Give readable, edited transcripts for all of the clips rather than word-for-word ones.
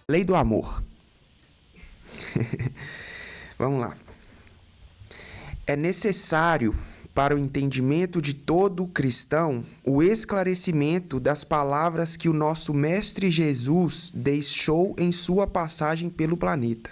Lei do amor. Vamos lá. É necessário para o entendimento de todo cristão o esclarecimento das palavras que o nosso Mestre Jesus deixou em sua passagem pelo planeta.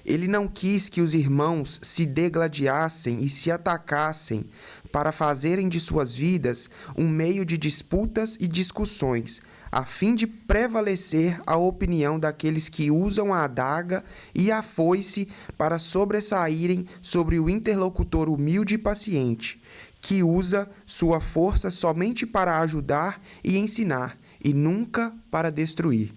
Ele não quis que os irmãos se degladiassem e se atacassem para fazerem de suas vidas um meio de disputas e discussões, a fim de prevalecer a opinião daqueles que usam a adaga e a foice para sobressaírem sobre o interlocutor humilde e paciente, que usa sua força somente para ajudar e ensinar, e nunca para destruir.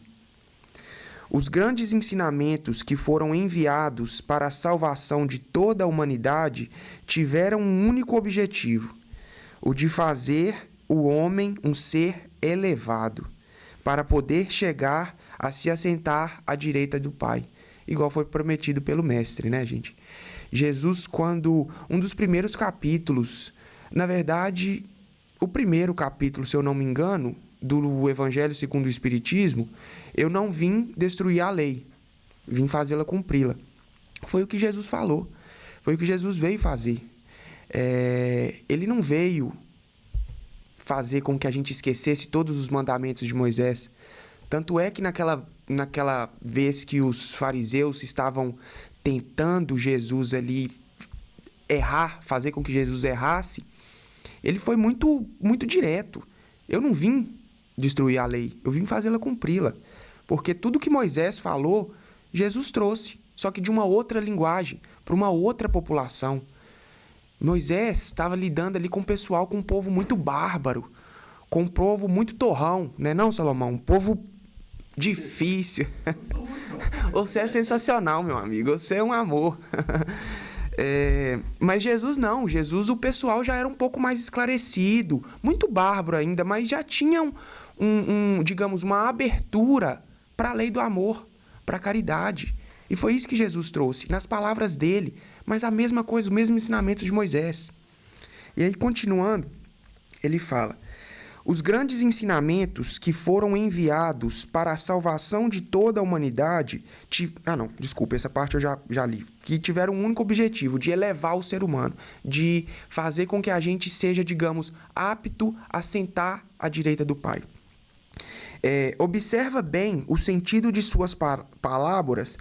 Os grandes ensinamentos que foram enviados para a salvação de toda a humanidade tiveram um único objetivo: o de fazer o homem um ser elevado, para poder chegar a se assentar à direita do Pai, igual foi prometido pelo Mestre, né, gente? Jesus, quando um dos primeiros capítulos, na verdade, o primeiro capítulo, se eu não me engano, do Evangelho segundo o Espiritismo, eu não vim destruir a lei, vim fazê-la cumpri-la. Foi o que Jesus falou, foi o que Jesus veio fazer. Ele não veio fazer com que a gente esquecesse todos os mandamentos de Moisés. Tanto é que naquela vez que os fariseus estavam tentando Jesus ali errar, fazer com que Jesus errasse, ele foi muito, muito direto. Eu não vim destruir a lei, eu vim fazê-la cumpri-la. Porque tudo que Moisés falou, Jesus trouxe, só que de uma outra linguagem, para uma outra população. Moisés estava lidando ali com o pessoal, com um povo muito bárbaro, com um povo muito torrão, né não, Salomão? Um povo difícil. Você é sensacional, meu amigo, você é um amor. Mas Jesus não, Jesus, o pessoal já era um pouco mais esclarecido, muito bárbaro ainda, mas já tinham digamos, uma abertura para a lei do amor, para a caridade. E foi isso que Jesus trouxe, nas palavras dele, mas a mesma coisa, o mesmo ensinamento de Moisés. E aí, continuando, ele fala: os grandes ensinamentos que foram enviados para a salvação de toda a humanidade... essa parte eu já li. Que tiveram um único objetivo, de elevar o ser humano, de fazer com que a gente seja, digamos, apto a sentar à direita do Pai. Observa bem o sentido de suas parábolas,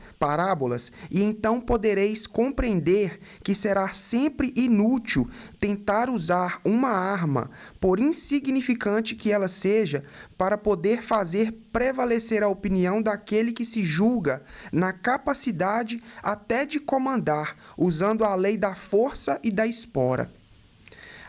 e então podereis compreender que será sempre inútil tentar usar uma arma, por insignificante que ela seja, para poder fazer prevalecer a opinião daquele que se julga na capacidade até de comandar, usando a lei da força e da espora.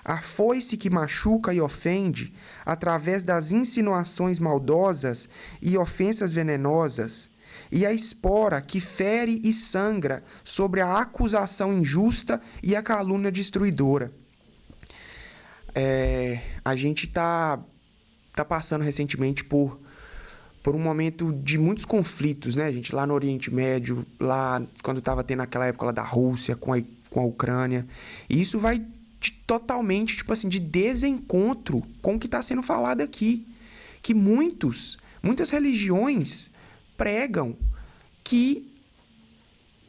A foice que machuca e ofende, através das insinuações maldosas e ofensas venenosas, e a espora que fere e sangra sobre a acusação injusta e a calúnia destruidora. A gente tá passando recentemente por um momento de muitos conflitos, né, gente? Lá no Oriente Médio, lá quando estava tendo aquela época lá da Rússia com a Ucrânia. E isso vai totalmente, de desencontro com o que está sendo falado aqui. Que muitas religiões pregam que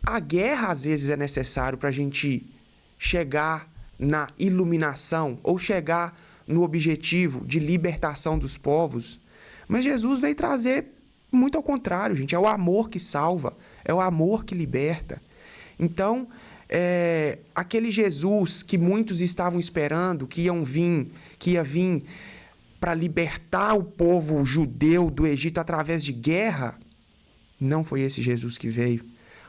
a guerra, às vezes, é necessário para a gente chegar na iluminação ou chegar no objetivo de libertação dos povos. Mas Jesus veio trazer muito ao contrário, gente. É o amor que salva, é o amor que liberta. Então, aquele Jesus que muitos estavam esperando, que ia vir para libertar o povo judeu do Egito através de guerra, não foi esse Jesus que veio.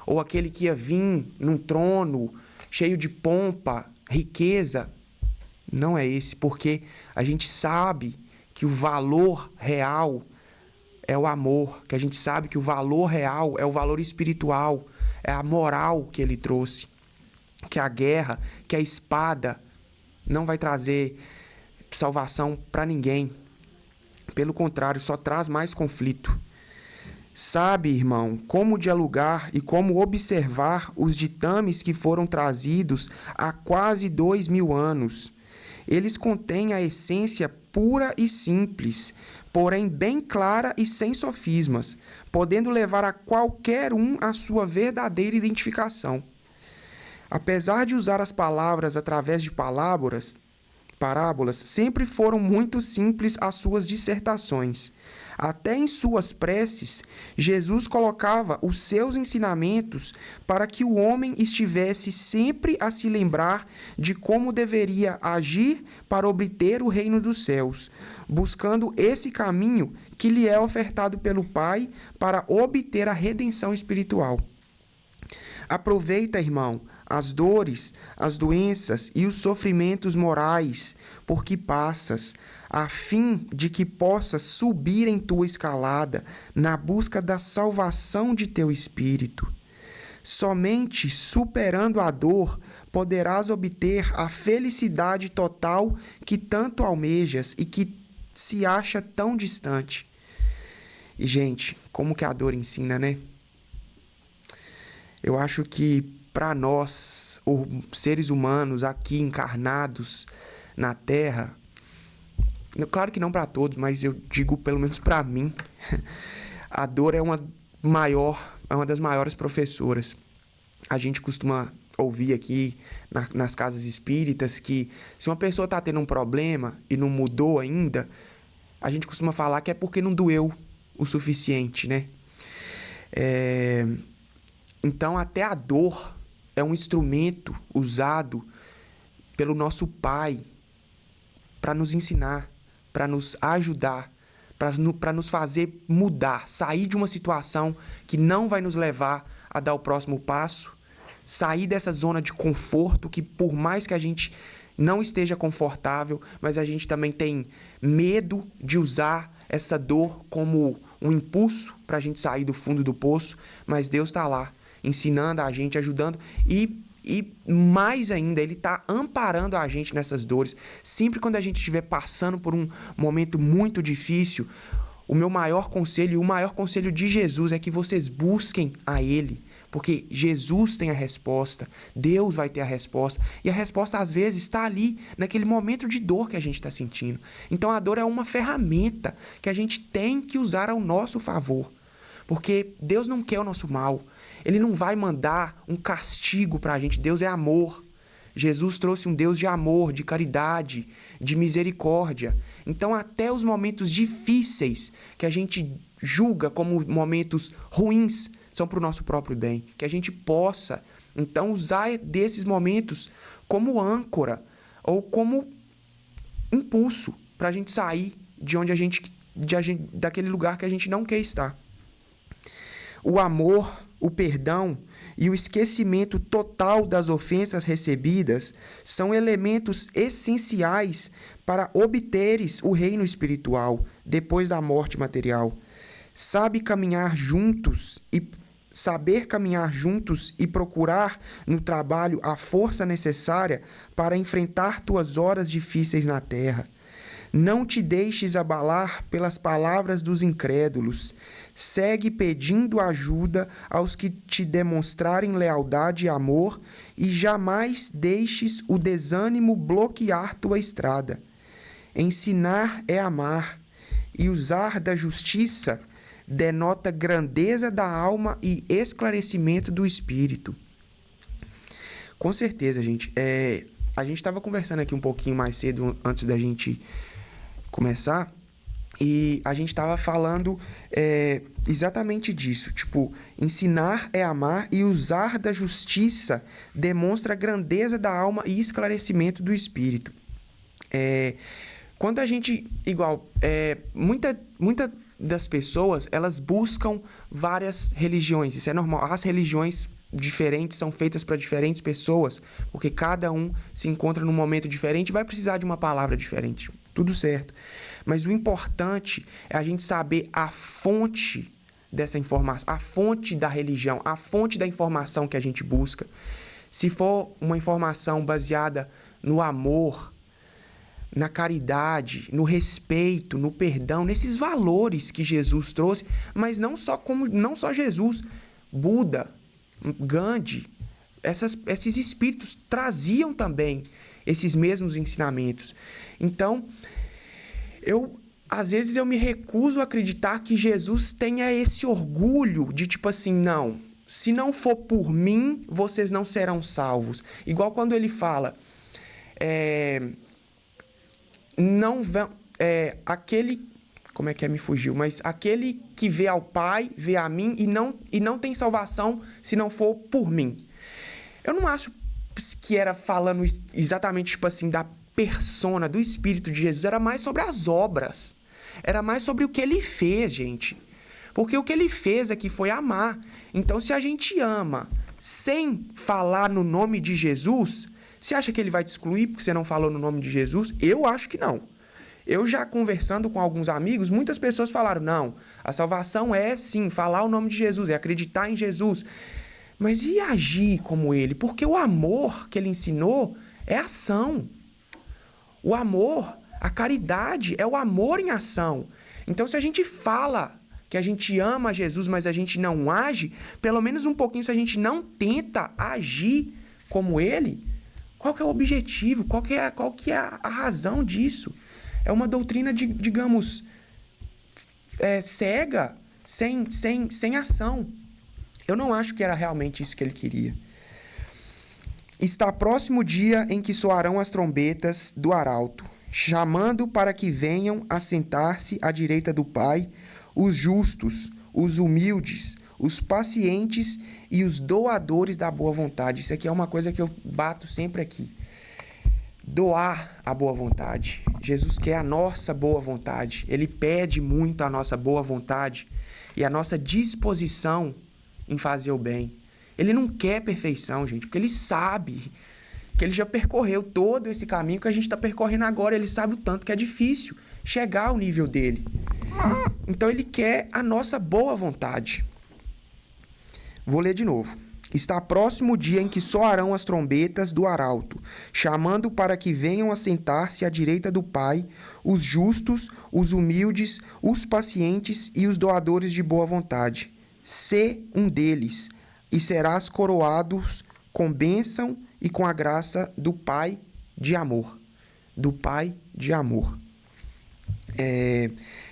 Ou aquele que ia vir num trono cheio de pompa, riqueza, não é esse, porque a gente sabe que o valor real é o amor, que a gente sabe que o valor real é o valor espiritual, é a moral que ele trouxe. Que a guerra, que a espada não vai trazer salvação para ninguém. Pelo contrário, só traz mais conflito. Sabe, irmão, como dialogar e como observar os ditames que foram trazidos há quase 2000 anos. Eles contêm a essência pura e simples, porém bem clara e sem sofismas, podendo levar a qualquer um à sua verdadeira identificação. Apesar de usar as palavras através de parábolas, sempre foram muito simples as suas dissertações. Até em suas preces, Jesus colocava os seus ensinamentos para que o homem estivesse sempre a se lembrar de como deveria agir para obter o reino dos céus, buscando esse caminho que lhe é ofertado pelo Pai para obter a redenção espiritual. Aproveita, irmão, as dores, as doenças e os sofrimentos morais por que passas, a fim de que possas subir em tua escalada na busca da salvação de teu espírito. Somente superando a dor poderás obter a felicidade total que tanto almejas e que se acha tão distante. E, gente, como que a dor ensina, né? Eu acho que para nós, os seres humanos aqui encarnados na Terra, claro que não para todos, mas eu digo pelo menos para mim, a dor é uma das maiores professoras. A gente costuma ouvir aqui nas casas espíritas que se uma pessoa está tendo um problema e não mudou ainda, a gente costuma falar que é porque não doeu o suficiente, né? Então, até a dor é um instrumento usado pelo nosso Pai para nos ensinar, para nos ajudar, para nos fazer mudar, sair de uma situação que não vai nos levar a dar o próximo passo, sair dessa zona de conforto que, por mais que a gente não esteja confortável, mas a gente também tem medo de usar essa dor como um impulso para a gente sair do fundo do poço, mas Deus está lá, ensinando a gente, ajudando e mais ainda, Ele está amparando a gente nessas dores. Sempre quando a gente estiver passando por um momento muito difícil, o meu maior conselho e o maior conselho de Jesus é que vocês busquem a Ele, porque Jesus tem a resposta, Deus vai ter a resposta, e a resposta às vezes está ali, naquele momento de dor que a gente está sentindo. Então a dor é uma ferramenta que a gente tem que usar ao nosso favor, porque Deus não quer o nosso mal. Ele não vai mandar um castigo para a gente. Deus é amor. Jesus trouxe um Deus de amor, de caridade, de misericórdia. Então, até os momentos difíceis que a gente julga como momentos ruins são para o nosso próprio bem. Que a gente possa, então, usar desses momentos como âncora ou como impulso para a gente sair daquele lugar que a gente não quer estar. O amor, o perdão e o esquecimento total das ofensas recebidas são elementos essenciais para obteres o reino espiritual depois da morte material. Saber caminhar juntos e procurar no trabalho a força necessária para enfrentar tuas horas difíceis na terra. Não te deixes abalar pelas palavras dos incrédulos. Segue pedindo ajuda aos que te demonstrarem lealdade e amor e jamais deixes o desânimo bloquear tua estrada. Ensinar é amar e usar da justiça denota grandeza da alma e esclarecimento do espírito. Com certeza, gente. A gente estava conversando aqui um pouquinho mais cedo antes da gente começar. E a gente estava falando exatamente disso. Tipo, ensinar é amar e usar da justiça demonstra a grandeza da alma e esclarecimento do espírito. Quando a gente... Muita das pessoas, elas buscam várias religiões. Isso é normal. As religiões diferentes são feitas para diferentes pessoas, porque cada um se encontra num momento diferente e vai precisar de uma palavra diferente. Tudo certo. Mas o importante é a gente saber a fonte dessa informação, a fonte da religião, a fonte da informação que a gente busca. Se for uma informação baseada no amor, na caridade, no respeito, no perdão, nesses valores que Jesus trouxe, mas não só Jesus, Buda, Gandhi, esses espíritos traziam também esses mesmos ensinamentos. Então, Às vezes eu me recuso a acreditar que Jesus tenha esse orgulho de tipo assim, não, se não for por mim, vocês não serão salvos. Igual quando ele fala, não vão, aquele, como é que me fugiu, mas aquele que vê ao Pai, vê a mim e não tem salvação se não for por mim. Eu não acho que era falando exatamente tipo assim da persona, do Espírito de Jesus, era mais sobre as obras. Era mais sobre o que ele fez, gente. Porque o que ele fez aqui foi amar. Então, se a gente ama sem falar no nome de Jesus, você acha que ele vai te excluir porque você não falou no nome de Jesus? Eu acho que não. Eu já conversando com alguns amigos, muitas pessoas falaram, não, a salvação é sim, falar o nome de Jesus, é acreditar em Jesus. Mas e agir como ele? Porque o amor que ele ensinou é ação. O amor, a caridade é o amor em ação. Então, se a gente fala que a gente ama Jesus, mas a gente não age, pelo menos um pouquinho, se a gente não tenta agir como ele, qual que é o objetivo? Qual que é a razão disso? É uma doutrina, digamos, cega, sem ação. Eu não acho que era realmente isso que ele queria. Está próximo o dia em que soarão as trombetas do arauto, chamando para que venham a sentar-se à direita do Pai os justos, os humildes, os pacientes e os doadores da boa vontade. Isso aqui é uma coisa que eu bato sempre aqui. Doar a boa vontade. Jesus quer a nossa boa vontade. Ele pede muito a nossa boa vontade e a nossa disposição em fazer o bem. Ele não quer perfeição, gente, porque ele sabe que ele já percorreu todo esse caminho que a gente está percorrendo agora. Ele sabe o tanto que é difícil chegar ao nível dele. Então ele quer a nossa boa vontade. Vou ler de novo. Está próximo o dia em que soarão as trombetas do arauto, chamando para que venham a sentar-se à direita do Pai os justos, os humildes, os pacientes e os doadores de boa vontade. Sê um deles, e serás coroados com bênção e com a graça do Pai de amor. Do Pai de amor.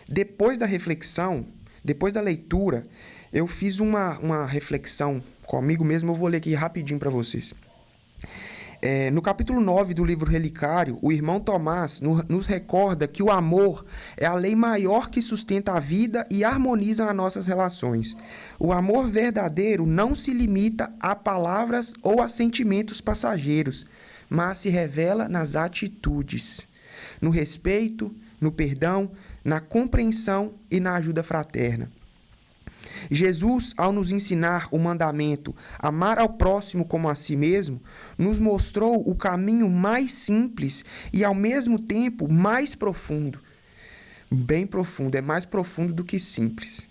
Depois da reflexão, depois da leitura, eu fiz uma reflexão comigo mesmo. Eu vou ler aqui rapidinho para vocês. No capítulo 9 do livro Relicário, o irmão Tomás nos recorda que o amor é a lei maior que sustenta a vida e harmoniza as nossas relações. O amor verdadeiro não se limita a palavras ou a sentimentos passageiros, mas se revela nas atitudes, no respeito, no perdão, na compreensão e na ajuda fraterna. Jesus, ao nos ensinar o mandamento amar ao próximo como a si mesmo, nos mostrou o caminho mais simples e, ao mesmo tempo, mais profundo. Bem profundo, é mais profundo do que simples.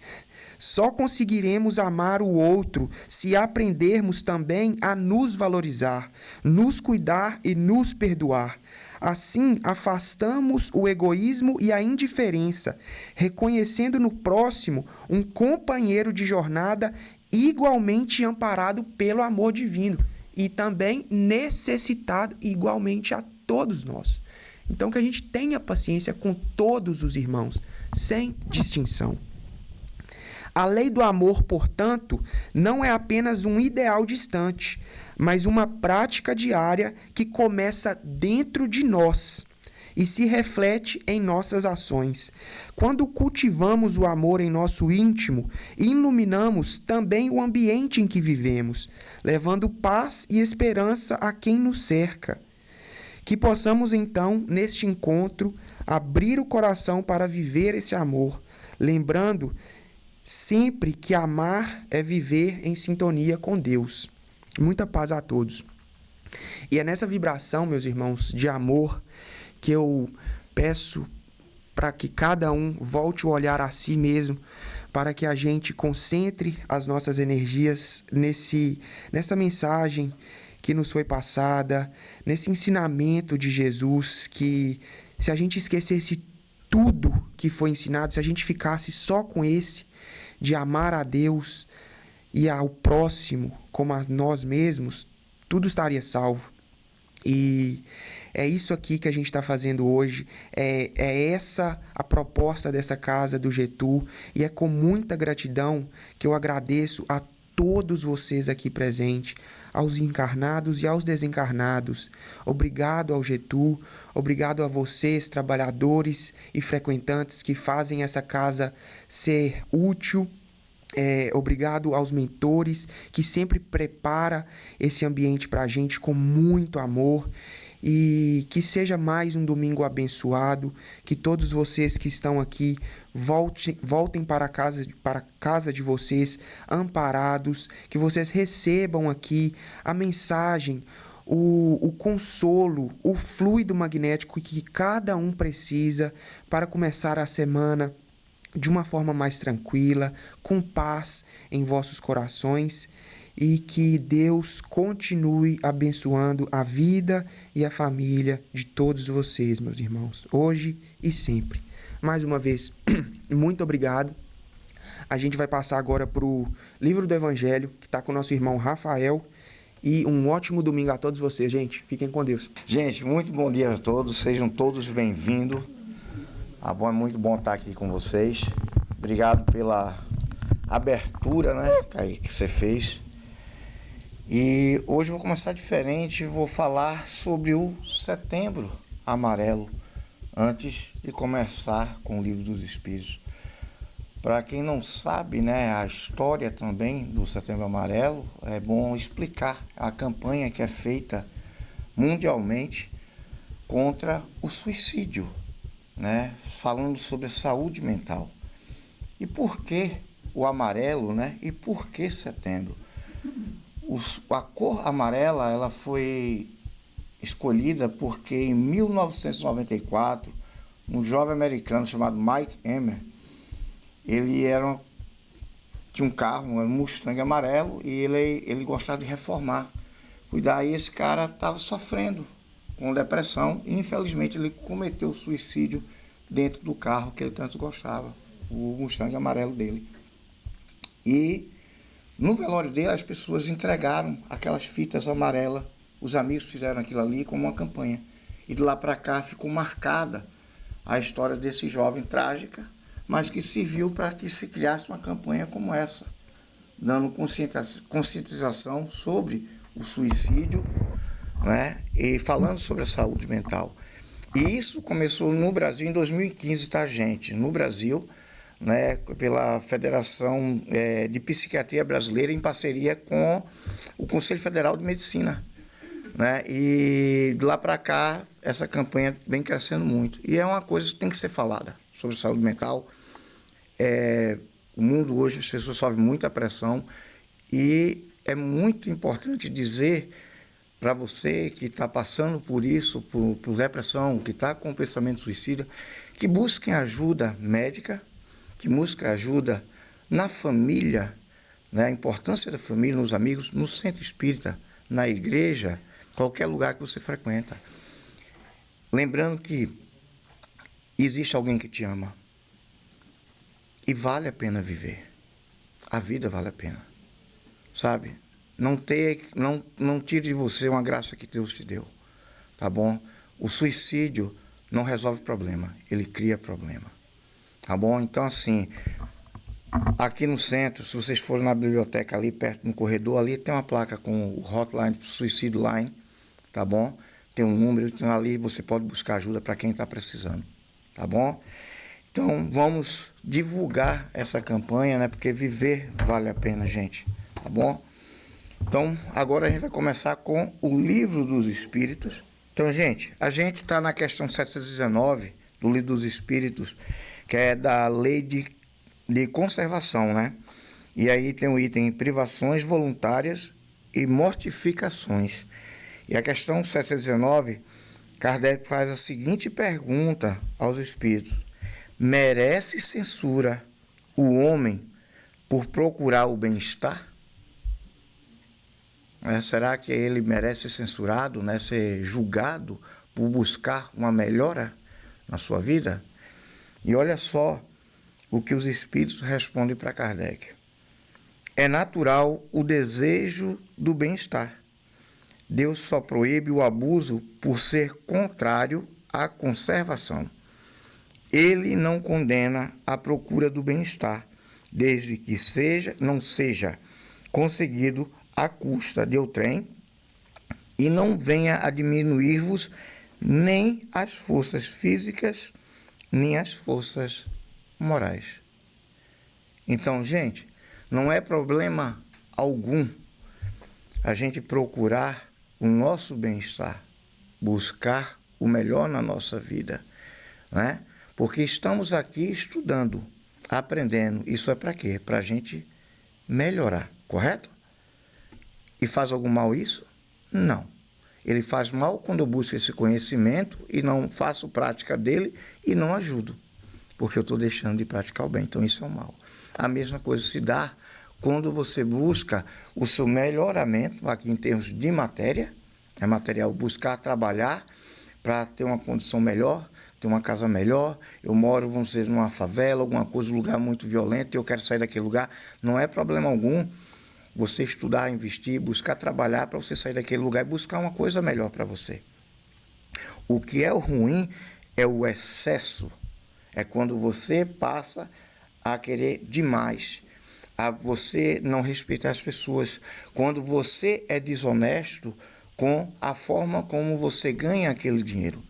Só conseguiremos amar o outro se aprendermos também a nos valorizar, nos cuidar e nos perdoar. Assim, afastamos o egoísmo e a indiferença, reconhecendo no próximo um companheiro de jornada igualmente amparado pelo amor divino e também necessitado igualmente a todos nós. Então, que a gente tenha paciência com todos os irmãos, sem distinção. A lei do amor, portanto, não é apenas um ideal distante, mas uma prática diária que começa dentro de nós e se reflete em nossas ações. Quando cultivamos o amor em nosso íntimo, iluminamos também o ambiente em que vivemos, levando paz e esperança a quem nos cerca. Que possamos, então, neste encontro, abrir o coração para viver esse amor, lembrando sempre que amar é viver em sintonia com Deus. Muita paz a todos. E é nessa vibração, meus irmãos, de amor, que eu peço para que cada um volte o olhar a si mesmo, para que a gente concentre as nossas energias nessa mensagem que nos foi passada, nesse ensinamento de Jesus, que se a gente esquecesse tudo que foi ensinado, se a gente ficasse só com esse, de amar a Deus e ao próximo como a nós mesmos, tudo estaria salvo. E É isso aqui que a gente está fazendo hoje, é essa a proposta dessa casa do Getú, e é com muita gratidão que eu agradeço a todos vocês aqui presentes, aos encarnados e aos desencarnados. Obrigado ao Getú, obrigado a vocês, trabalhadores e frequentantes que fazem essa casa ser útil. Obrigado aos mentores que sempre prepara esse ambiente para a gente com muito amor. E que seja mais um domingo abençoado, que todos vocês que estão aqui voltem para a casa de vocês amparados, que vocês recebam aqui a mensagem, o consolo, o fluido magnético que cada um precisa para começar a semana de uma forma mais tranquila, com paz em vossos corações, e que Deus continue abençoando a vida e a família de todos vocês, meus irmãos, hoje e sempre. Mais uma vez, muito obrigado. A gente vai passar agora para o livro do Evangelho, que está com o nosso irmão Rafael. E um ótimo domingo a todos vocês, gente. Fiquem com Deus. Gente, muito bom dia a todos. Sejam todos bem-vindos. É muito bom estar aqui com vocês. Obrigado pela abertura, né, que você fez. E hoje eu vou começar diferente. Vou falar sobre o Setembro Amarelo, antes de começar com o Livro dos Espíritos. Para quem não sabe, né, a história também do Setembro Amarelo, é bom explicar a campanha que é feita mundialmente contra o suicídio, né, falando sobre a saúde mental. E por que o amarelo, né? E por que setembro? A cor amarela, ela foi escolhida porque em 1994, um jovem americano chamado Mike Emmer, ele tinha um carro, um Mustang amarelo, e ele gostava de reformar. E daí esse cara estava sofrendo com depressão e infelizmente ele cometeu suicídio dentro do carro que ele tanto gostava, o Mustang amarelo dele. E no velório dele as pessoas entregaram aquelas fitas amarelas, os amigos fizeram aquilo ali como uma campanha. E de lá para cá ficou marcada a história desse jovem trágica, mas que serviu para que se criasse uma campanha como essa, dando conscientização sobre o suicídio, né? E falando sobre a saúde mental. E isso começou no Brasil em 2015, tá, gente? No Brasil, né, pela Federação de Psiquiatria Brasileira, em parceria com o Conselho Federal de Medicina, né? E de lá para cá, essa campanha vem crescendo muito. E é uma coisa que tem que ser falada sobre saúde mental. O mundo hoje, as pessoas sofrem muita pressão e é muito importante dizer para você que está passando por isso, por depressão, que está com pensamento suicida, que busquem ajuda médica, que busquem ajuda na família, né? A importância da família, nos amigos, no centro espírita, na igreja, qualquer lugar que você frequenta. Lembrando que existe alguém que te ama e vale a pena viver. A vida vale a pena, sabe? Não tire de você uma graça que Deus te deu, tá bom? O suicídio não resolve problema, ele cria problema, tá bom? Então, assim, aqui no centro, se vocês forem na biblioteca ali, perto no corredor, ali tem uma placa com o hotline, Suicide Line, tá bom? Tem um número, então ali você pode buscar ajuda para quem está precisando, tá bom? Então, vamos divulgar essa campanha, né? Porque viver vale a pena, gente, tá bom? Então, agora a gente vai começar com o Livro dos Espíritos. Então, gente, a gente está na questão 719 do Livro dos Espíritos, que é da lei de conservação, né? E aí tem o item privações voluntárias e mortificações. E a questão 719, Kardec faz a seguinte pergunta aos espíritos: merece censura o homem por procurar o bem-estar? Será que ele merece ser censurado, né? Ser julgado por buscar uma melhora na sua vida? E olha só o que os espíritos respondem para Kardec. É natural o desejo do bem-estar, Deus só proíbe o abuso por ser contrário à conservação. Ele não condena a procura do bem-estar, desde que não seja conseguido à custa de outrem e não venha a diminuir-vos nem as forças físicas, nem as forças morais. Então, gente, não é problema algum a gente procurar o nosso bem-estar, buscar o melhor na nossa vida, né? Porque estamos aqui estudando, aprendendo. Isso é para quê? Para a gente melhorar, correto? E faz algum mal isso? Não. Ele faz mal quando eu busco esse conhecimento e não faço prática dele e não ajudo, porque eu estou deixando de praticar o bem. Então isso é um mal. A mesma coisa se dá quando você busca o seu melhoramento, aqui em termos de matéria, é material, buscar trabalhar para ter uma condição melhor, ter uma casa melhor. Eu moro, vamos dizer, numa favela, alguma coisa, um lugar muito violento, e eu quero sair daquele lugar. Não é problema algum você estudar, investir, buscar trabalhar para você sair daquele lugar e buscar uma coisa melhor para você. O que é o ruim é o excesso. É quando você passa a querer demais, a você não respeitar as pessoas, quando você é desonesto com a forma como você ganha aquele dinheiro,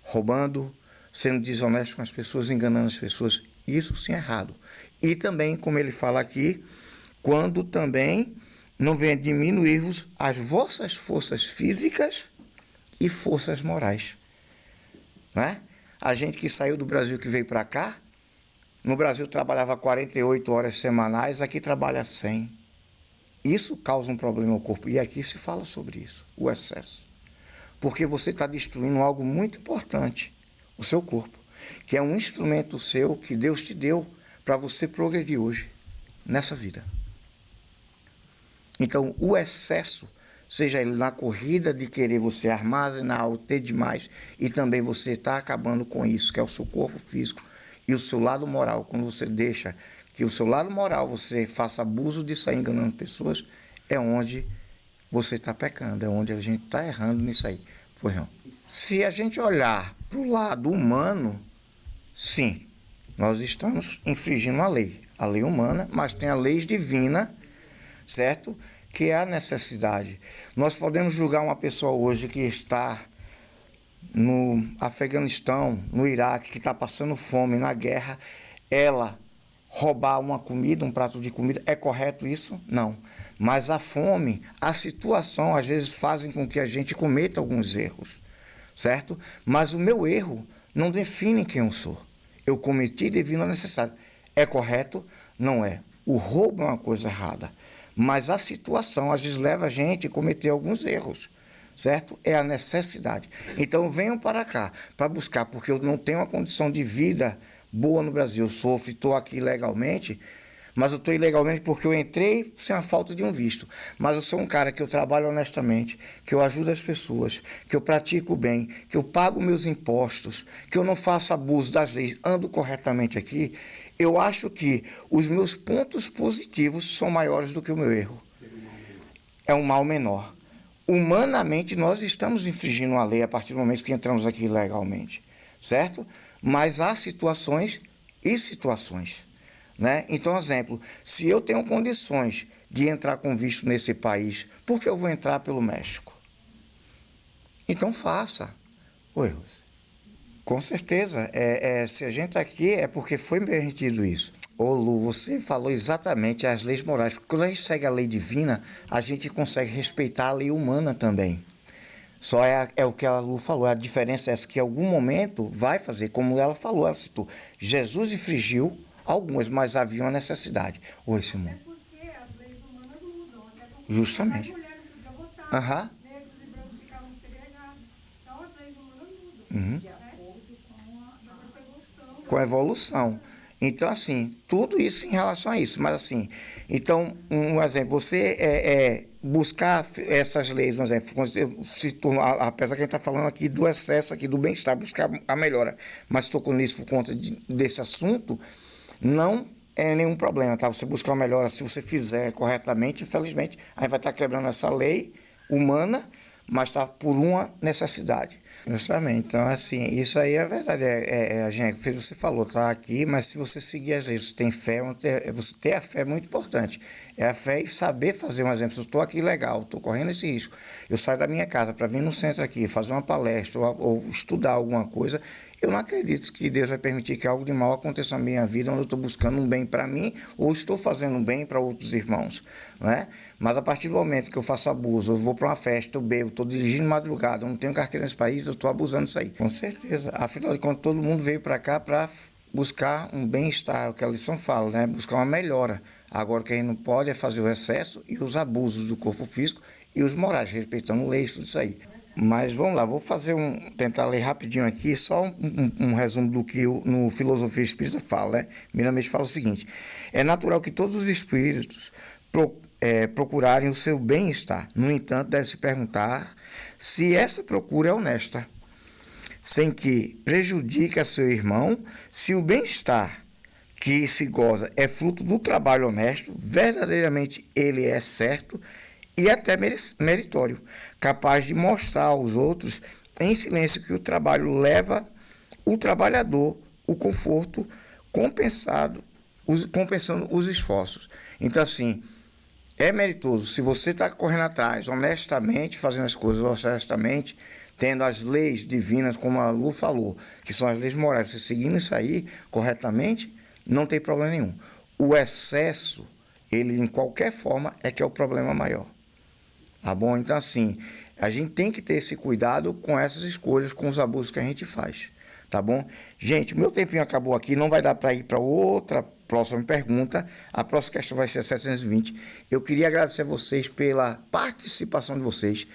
roubando, sendo desonesto com as pessoas, enganando as pessoas. Isso sim é errado. E também, como ele fala aqui, quando também não venha diminuir-vos as vossas forças físicas e forças morais. Né? A gente que saiu do Brasil, que veio para cá, no Brasil trabalhava 48 horas semanais, aqui trabalha 100. Isso causa um problema ao corpo. E aqui se fala sobre isso, o excesso. Porque você está destruindo algo muito importante, o seu corpo, que é um instrumento seu que Deus te deu para você progredir hoje, nessa vida. Então, o excesso, seja ele na corrida de querer você armazenar ou ter demais, e também você está acabando com isso, que é o seu corpo físico e o seu lado moral. Quando você deixa que o seu lado moral, você faça abuso disso aí, enganando pessoas, é onde você está pecando, é onde a gente está errando nisso aí. Pois não. Se a gente olhar para o lado humano, sim, nós estamos infringindo a lei humana, mas tem a lei divina, certo? Que é a necessidade. Nós podemos julgar uma pessoa hoje que está no Afeganistão, no Iraque, que está passando fome, na guerra, ela roubar uma comida, um prato de comida, é correto isso? Não. Mas a fome, a situação, às vezes fazem com que a gente cometa alguns erros, certo? Mas o meu erro não define quem eu sou. Eu cometi devido à necessidade. É correto? Não é. O roubo é uma coisa errada. Mas a situação, às vezes, leva a gente a cometer alguns erros, certo? É a necessidade. Então, venham para cá, para buscar, porque eu não tenho uma condição de vida boa no Brasil. Eu sofro e estou aqui legalmente, mas eu estou ilegalmente porque eu entrei sem a falta de um visto. Mas eu sou um cara que eu trabalho honestamente, que eu ajudo as pessoas, que eu pratico o bem, que eu pago meus impostos, que eu não faço abuso das leis, ando corretamente aqui. Eu acho que os meus pontos positivos são maiores do que o meu erro. É um mal menor. Humanamente, nós estamos infringindo a lei a partir do momento que entramos aqui legalmente, certo? Mas há situações e situações, né? Então, exemplo, se eu tenho condições de entrar com visto nesse país, por que eu vou entrar pelo México? Então, faça. Oi, Rose. Com certeza, se a gente está aqui é porque foi permitido isso. Ô Lu, você falou exatamente as leis morais. Porque quando a gente segue a lei divina, a gente consegue respeitar a lei humana também. Só é o que a Lu falou, a diferença é essa, que em algum momento vai fazer, como ela falou, ela citou. Jesus infringiu algumas, mas havia uma necessidade. Oi, Simão. É porque as leis humanas mudam. Até porque Justamente. as mulheres não podiam votar, Aham. negros e brancos ficavam segregados. Então as leis humanas mudam. Uhum. De acordo com a evolução. Com a evolução. Então, assim, tudo isso em relação a isso. Mas, assim, então, um exemplo, você buscar essas leis, um exemplo, apesar que a gente está falando aqui do excesso, aqui do bem-estar, buscar a melhora, mas tocou nisso por conta desse assunto, não é nenhum problema, tá? Você buscar uma melhora, se você fizer corretamente, infelizmente, aí vai estar quebrando essa lei humana, mas está por uma necessidade. Justamente. Então, assim, isso aí é verdade. A gente, você falou, tá aqui, mas se você seguir as leis, você tem fé, você ter a fé é muito importante. É a fé e saber fazer um exemplo. Eu estou aqui legal, estou correndo esse risco. Eu saio da minha casa para vir no centro aqui, fazer uma palestra ou estudar alguma coisa. Eu não acredito que Deus vai permitir que algo de mal aconteça na minha vida, onde eu estou buscando um bem para mim ou estou fazendo um bem para outros irmãos, né? Mas a partir do momento que eu faço abuso, eu vou para uma festa, eu bebo, estou dirigindo de madrugada, eu não tenho carteira nesse país, eu estou abusando disso aí. Com certeza. Afinal de contas, todo mundo veio para cá para buscar um bem-estar, o que a lição fala, né? Buscar uma melhora. Agora, o que a gente não pode é fazer o excesso e os abusos do corpo físico e os morais, respeitando leis, tudo isso aí. Mas vamos lá, vou tentar ler rapidinho aqui, só um resumo do que no Filosofia Espírita fala, né? Primeiramente fala o seguinte: é natural que todos os espíritos procurarem o seu bem-estar. No entanto, deve se perguntar se essa procura é honesta, sem que prejudique a seu irmão, se o bem-estar que se goza é fruto do trabalho honesto, verdadeiramente ele é certo e até meritório, capaz de mostrar aos outros em silêncio que o trabalho leva o trabalhador o conforto compensando os esforços. Então, assim, é meritoso. Se você está correndo atrás, honestamente, fazendo as coisas honestamente, tendo as leis divinas, como a Lu falou, que são as leis morais, você seguindo isso aí corretamente, não tem problema nenhum. O excesso, ele, em qualquer forma, é que é o problema maior. Tá bom? Então, assim, a gente tem que ter esse cuidado com essas escolhas, com os abusos que a gente faz. Tá bom? Gente, meu tempinho acabou aqui, não vai dar para ir para outra próxima pergunta. A próxima questão vai ser a 720. Eu queria agradecer a vocês pela participação de vocês.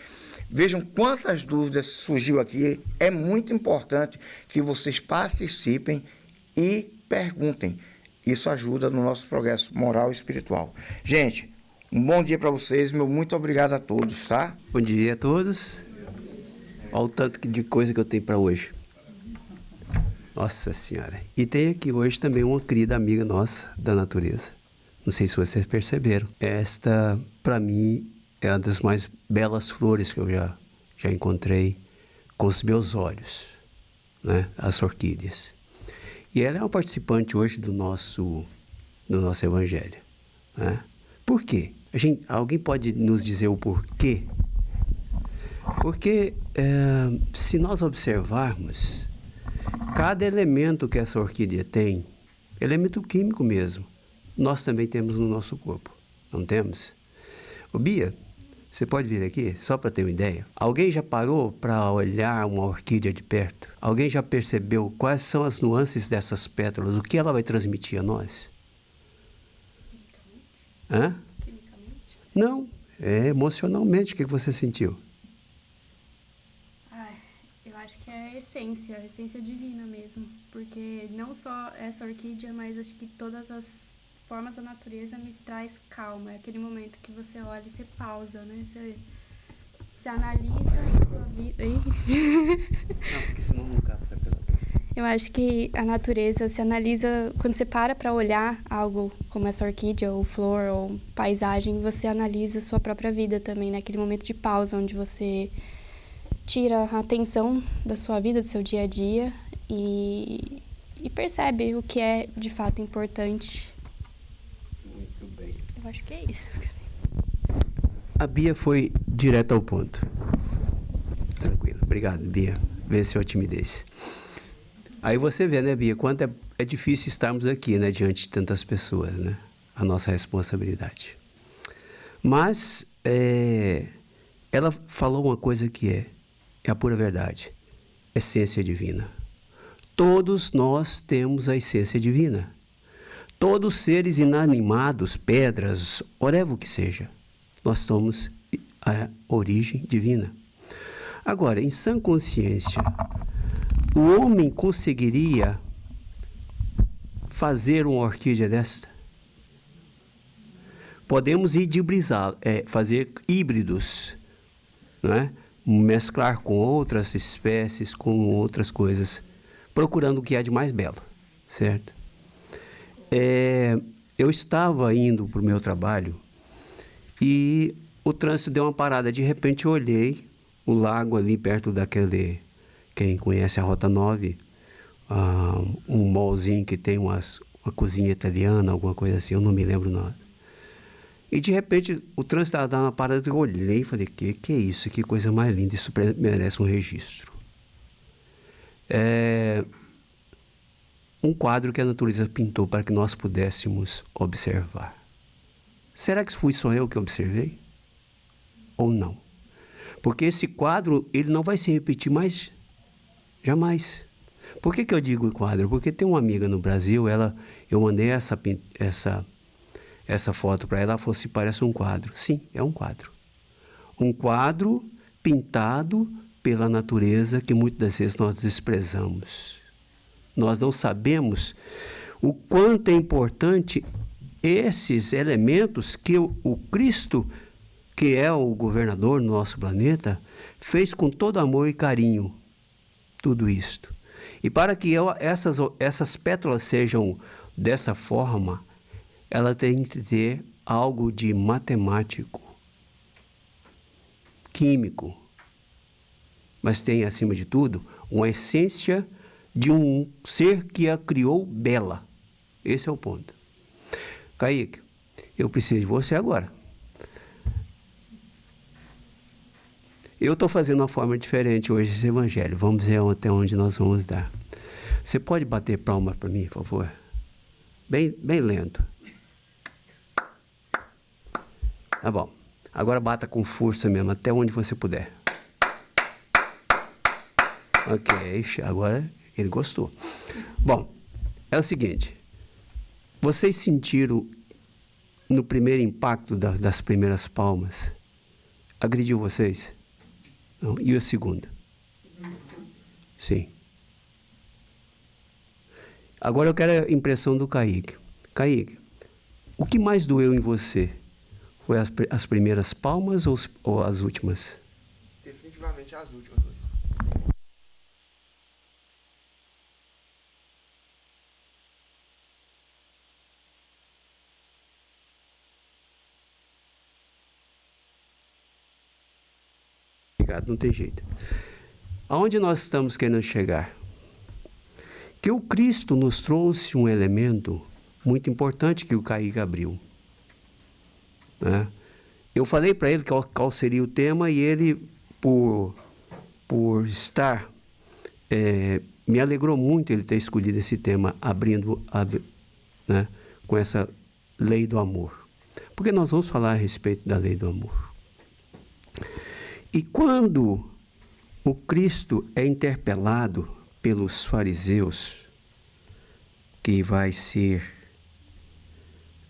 Vejam quantas dúvidas surgiu aqui. É muito importante que vocês participem e perguntem. Isso ajuda no nosso progresso moral e espiritual. Gente, um bom dia para vocês, meu muito obrigado a todos, tá? Bom dia a todos. Olha o tanto de coisa que eu tenho para hoje. Nossa Senhora. E tem aqui hoje também uma querida amiga nossa da natureza. Não sei se vocês perceberam. Esta, para mim, é uma das mais belas flores que eu já encontrei com os meus olhos, né? As orquídeas. E ela é uma participante hoje do nosso evangelho, né? Por quê? Alguém pode nos dizer o porquê? Porque se nós observarmos, cada elemento que essa orquídea tem, elemento químico mesmo, nós também temos no nosso corpo, não temos? Ô Bia, você pode vir aqui, só para ter uma ideia? Alguém já parou para olhar uma orquídea de perto? Alguém já percebeu quais são as nuances dessas pétalas? O que ela vai transmitir a nós? Hã? Não, é emocionalmente. O que você sentiu? Eu acho que é a essência divina mesmo. Porque não só essa orquídea, mas acho que todas as formas da natureza me traz calma. É aquele momento que você olha e você pausa, né? Você analisa a sua vida. Não, porque senão não capta pela... Eu acho que a natureza se analisa, quando você para olhar algo como essa orquídea, ou flor, ou paisagem, você analisa a sua própria vida também, naquele momento de pausa, onde você tira a atenção da sua vida, do seu dia a dia, e percebe o que é de fato importante. Muito bem. Eu acho que é isso. A Bia foi direto ao ponto. Tranquilo. Obrigado, Bia. Venceu a timidez. Aí você vê, né, Bia, quanto é difícil estarmos aqui, né, diante de tantas pessoas, né? A nossa responsabilidade. Mas ela falou uma coisa que é a pura verdade. Essência divina. Todos nós temos a essência divina. Todos os seres inanimados, pedras, whatever que seja, nós somos a origem divina. Agora, em sã consciência, o homem conseguiria fazer uma orquídea desta? Podemos hibridizar, fazer híbridos, não é? Mesclar com outras espécies, com outras coisas, procurando o que há de mais belo, certo? Eu estava indo para o meu trabalho e o trânsito deu uma parada. De repente eu olhei o lago ali perto daquele, quem conhece a Rota 9, um mallzinho que tem uma cozinha italiana, alguma coisa assim, eu não me lembro nada. E de repente o trânsito estava na parada, eu olhei e falei, que é isso? Que coisa mais linda, isso merece um registro. Um quadro que a natureza pintou para que nós pudéssemos observar. Será que fui só eu que observei? Ou não? Porque esse quadro, ele não vai se repetir mais, jamais. Por que eu digo quadro? Porque tem uma amiga no Brasil, eu mandei essa foto para ela falou assim, parece um quadro. Sim, é um quadro. Um quadro pintado pela natureza que muitas das vezes nós desprezamos. Nós não sabemos o quanto é importante esses elementos que o Cristo, que é o governador do nosso planeta, fez com todo amor e carinho tudo isto. E para que essas pétalas sejam dessa forma, ela tem que ter algo de matemático, químico, mas tem, acima de tudo, uma essência de um ser que a criou bela. Esse é o ponto. Kaique, eu preciso de você agora. Eu estou fazendo uma forma diferente hoje esse evangelho. Vamos ver até onde nós vamos dar. Você pode bater palma para mim, por favor? Bem lento. Tá bom. Agora bata com força mesmo, até onde você puder. Ok, agora ele gostou. Bom, é o seguinte. Vocês sentiram no primeiro impacto das primeiras palmas? Agrediu vocês? Não. E a segunda? Sim. Agora eu quero a impressão do Kaique. Kaique, o que mais doeu em você? Foi as primeiras palmas ou as últimas? Definitivamente as últimas duas. Obrigado, não tem jeito. Aonde nós estamos querendo chegar? Que o Cristo nos trouxe um elemento muito importante que o Kaique abriu. Né? Eu falei para ele qual seria o tema e ele, por estar, me alegrou muito ele ter escolhido esse tema, né, com essa lei do amor. Porque nós vamos falar a respeito da lei do amor. E quando o Cristo é interpelado pelos fariseus, que vai ser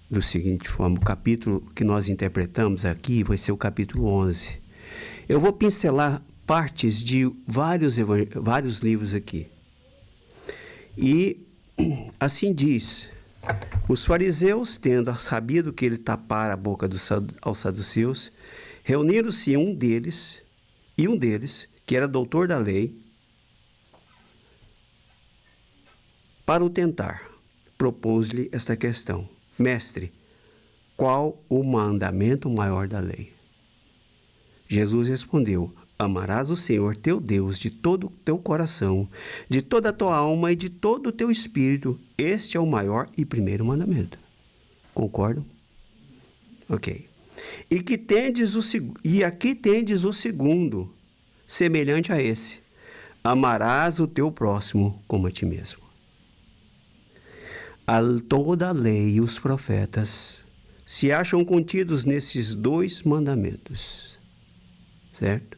da seguinte forma, o capítulo que nós interpretamos aqui vai ser o capítulo 11. Eu vou pincelar partes de vários livros aqui. E assim diz, os fariseus, tendo sabido que ele tapara a boca aos saduceus, reuniram-se um deles, que era doutor da lei, para o tentar. Propôs-lhe esta questão: Mestre, qual o mandamento maior da lei? Jesus respondeu: Amarás o Senhor teu Deus de todo o teu coração, de toda a tua alma e de todo o teu espírito. Este é o maior e primeiro mandamento. Concordam? Ok. E aqui tendes o segundo, semelhante a esse: amarás o teu próximo como a ti mesmo. Toda a lei e os profetas se acham contidos nesses dois mandamentos. Certo?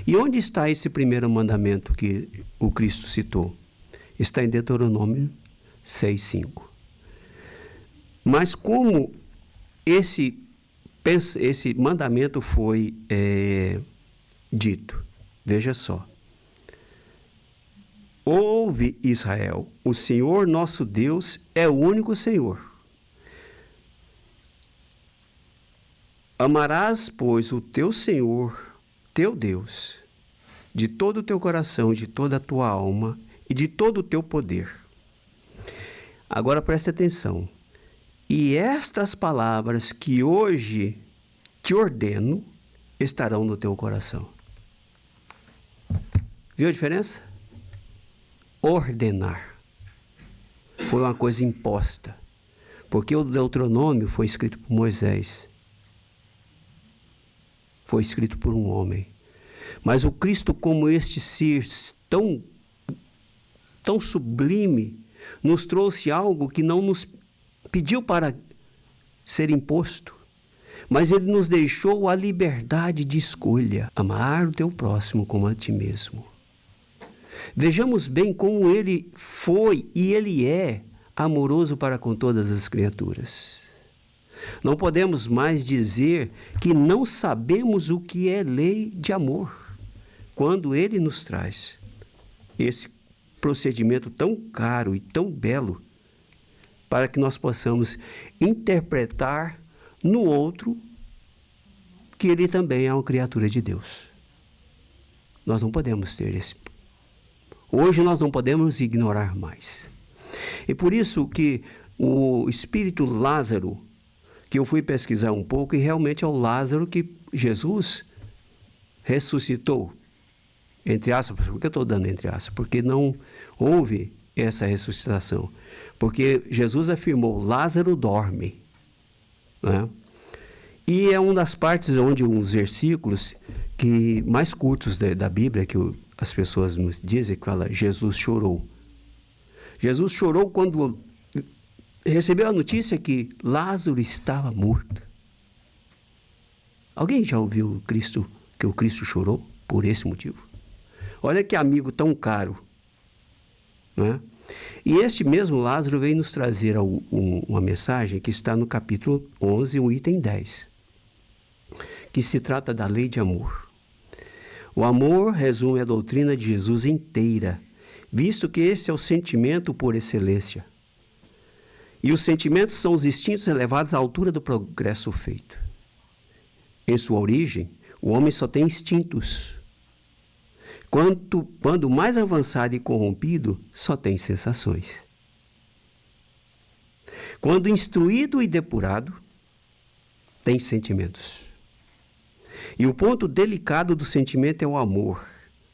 E onde está esse primeiro mandamento que o Cristo citou? Está em Deuteronômio 6:5. Mas como esse mandamento foi dito? Veja só. Ouve, Israel, o Senhor nosso Deus é o único Senhor. Amarás, pois, o teu Senhor, teu Deus, de todo o teu coração, de toda a tua alma e de todo o teu poder. Agora preste atenção. E estas palavras que hoje te ordeno estarão no teu coração. Viu a diferença? Ordenar. Foi uma coisa imposta. Porque o Deuteronômio foi escrito por Moisés. Foi escrito por um homem. Mas o Cristo, como este ser tão sublime, nos trouxe algo que não nos pediu para ser imposto. Mas ele nos deixou a liberdade de escolha. Amar o teu próximo como a ti mesmo. Vejamos bem como ele foi e ele é amoroso para com todas as criaturas. Não podemos mais dizer que não sabemos o que é lei de amor, quando ele nos traz esse procedimento tão caro e tão belo, para que nós possamos interpretar no outro que ele também é uma criatura de Deus. Nós não podemos ter esse. Hoje nós não podemos ignorar mais. E por isso que o espírito Lázaro, que eu fui pesquisar um pouco, e realmente é o Lázaro que Jesus ressuscitou. Entre aspas, por que eu estou dando entre aspas? Porque não houve essa ressuscitação. Porque Jesus afirmou, Lázaro dorme. Né? E é uma das partes onde uns versículos que mais curtos da Bíblia, que as pessoas nos dizem, que fala, Jesus chorou. Jesus chorou quando recebeu a notícia que Lázaro estava morto. Alguém já ouviu que o Cristo chorou por esse motivo? Olha que amigo tão caro. Né? E este mesmo Lázaro veio nos trazer uma mensagem que está no capítulo 11, o item 10, que se trata da lei de amor. O amor resume a doutrina de Jesus inteira, visto que esse é o sentimento por excelência. E os sentimentos são os instintos elevados à altura do progresso feito. Em sua origem, o homem só tem instintos. Quando mais avançado e corrompido, só tem sensações. Quando instruído e depurado, tem sentimentos. E o ponto delicado do sentimento é o amor,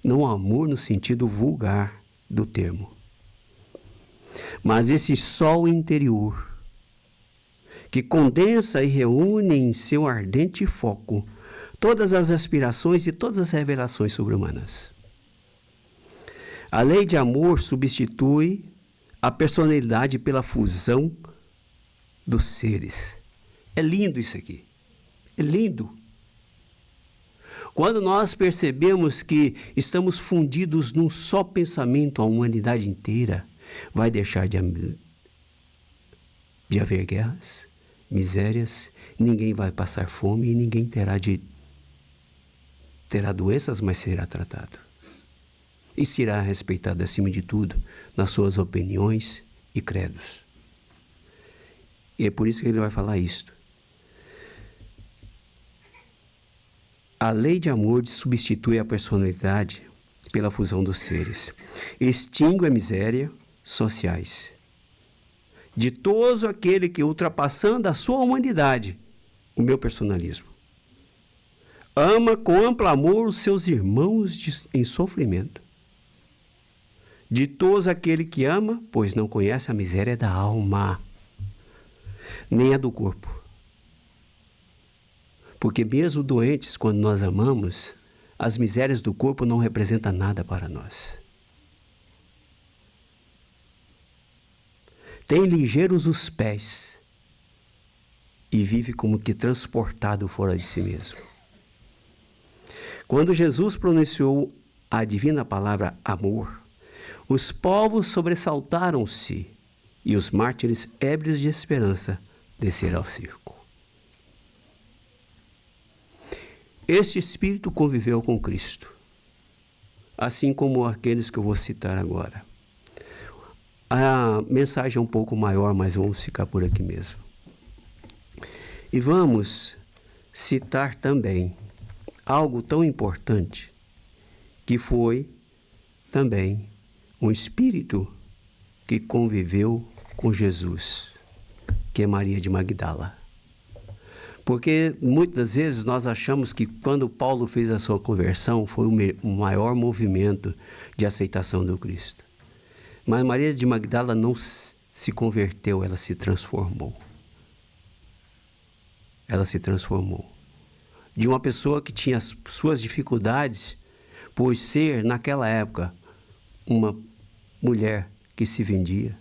não o amor no sentido vulgar do termo. Mas esse sol interior, que condensa e reúne em seu ardente foco todas as aspirações e todas as revelações sobre-humanas. A lei de amor substitui a personalidade pela fusão dos seres. É lindo isso aqui. É lindo. Quando nós percebemos que estamos fundidos num só pensamento, a humanidade inteira vai deixar de haver guerras, misérias, ninguém vai passar fome e ninguém terá doenças, mas será tratado. E será respeitado acima de tudo nas suas opiniões e credos. E é por isso que ele vai falar isto. A lei de amor substitui a personalidade pela fusão dos seres. Extingue a miséria sociais. Ditoso aquele que, ultrapassando a sua humanidade, o meu personalismo, ama com amplo amor os seus irmãos em sofrimento. Ditoso aquele que ama, pois não conhece a miséria da alma, nem a do corpo. Porque mesmo doentes, quando nós amamos, as misérias do corpo não representam nada para nós. Tem ligeiros os pés e vive como que transportado fora de si mesmo. Quando Jesus pronunciou a divina palavra amor, os povos sobressaltaram-se e os mártires ébrios de esperança desceram ao circo. Este espírito conviveu com Cristo, assim como aqueles que eu vou citar agora. A mensagem é um pouco maior, mas vamos ficar por aqui mesmo. E vamos citar também algo tão importante, que foi também um espírito que conviveu com Jesus, que é Maria de Magdala. Porque muitas vezes nós achamos que quando Paulo fez a sua conversão foi o maior movimento de aceitação do Cristo. Mas Maria de Magdala não se converteu, ela se transformou. Ela se transformou. De uma pessoa que tinha as suas dificuldades por ser, naquela época, uma mulher que se vendia,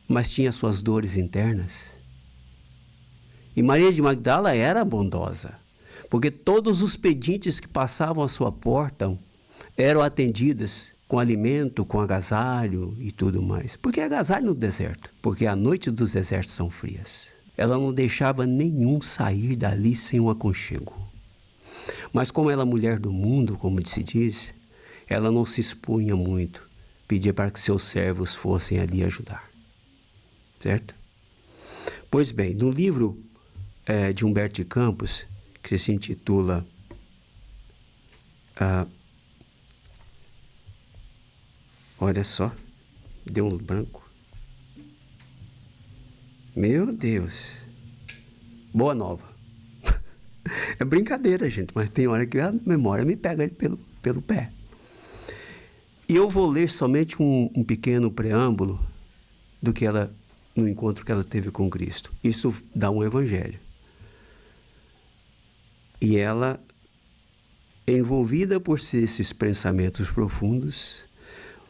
mas tinha suas dores internas. E Maria de Magdala era bondosa, porque todos os pedintes que passavam à sua porta eram atendidos com alimento, com agasalho e tudo mais. Por que agasalho no deserto? Porque a noite dos desertos são frias. Ela não deixava nenhum sair dali sem um aconchego. Mas como ela é mulher do mundo, como se diz, ela não se expunha muito, pedia para que seus servos fossem ali ajudar. Certo? Pois bem, no livro de Humberto de Campos, que se intitula olha só, deu um branco. Meu Deus. Boa Nova. É brincadeira, gente, mas tem hora que a memória me pega pelo pé. E eu vou ler somente um pequeno preâmbulo no encontro que ela teve com Cristo. Isso dá um evangelho. E ela, envolvida por esses pensamentos profundos,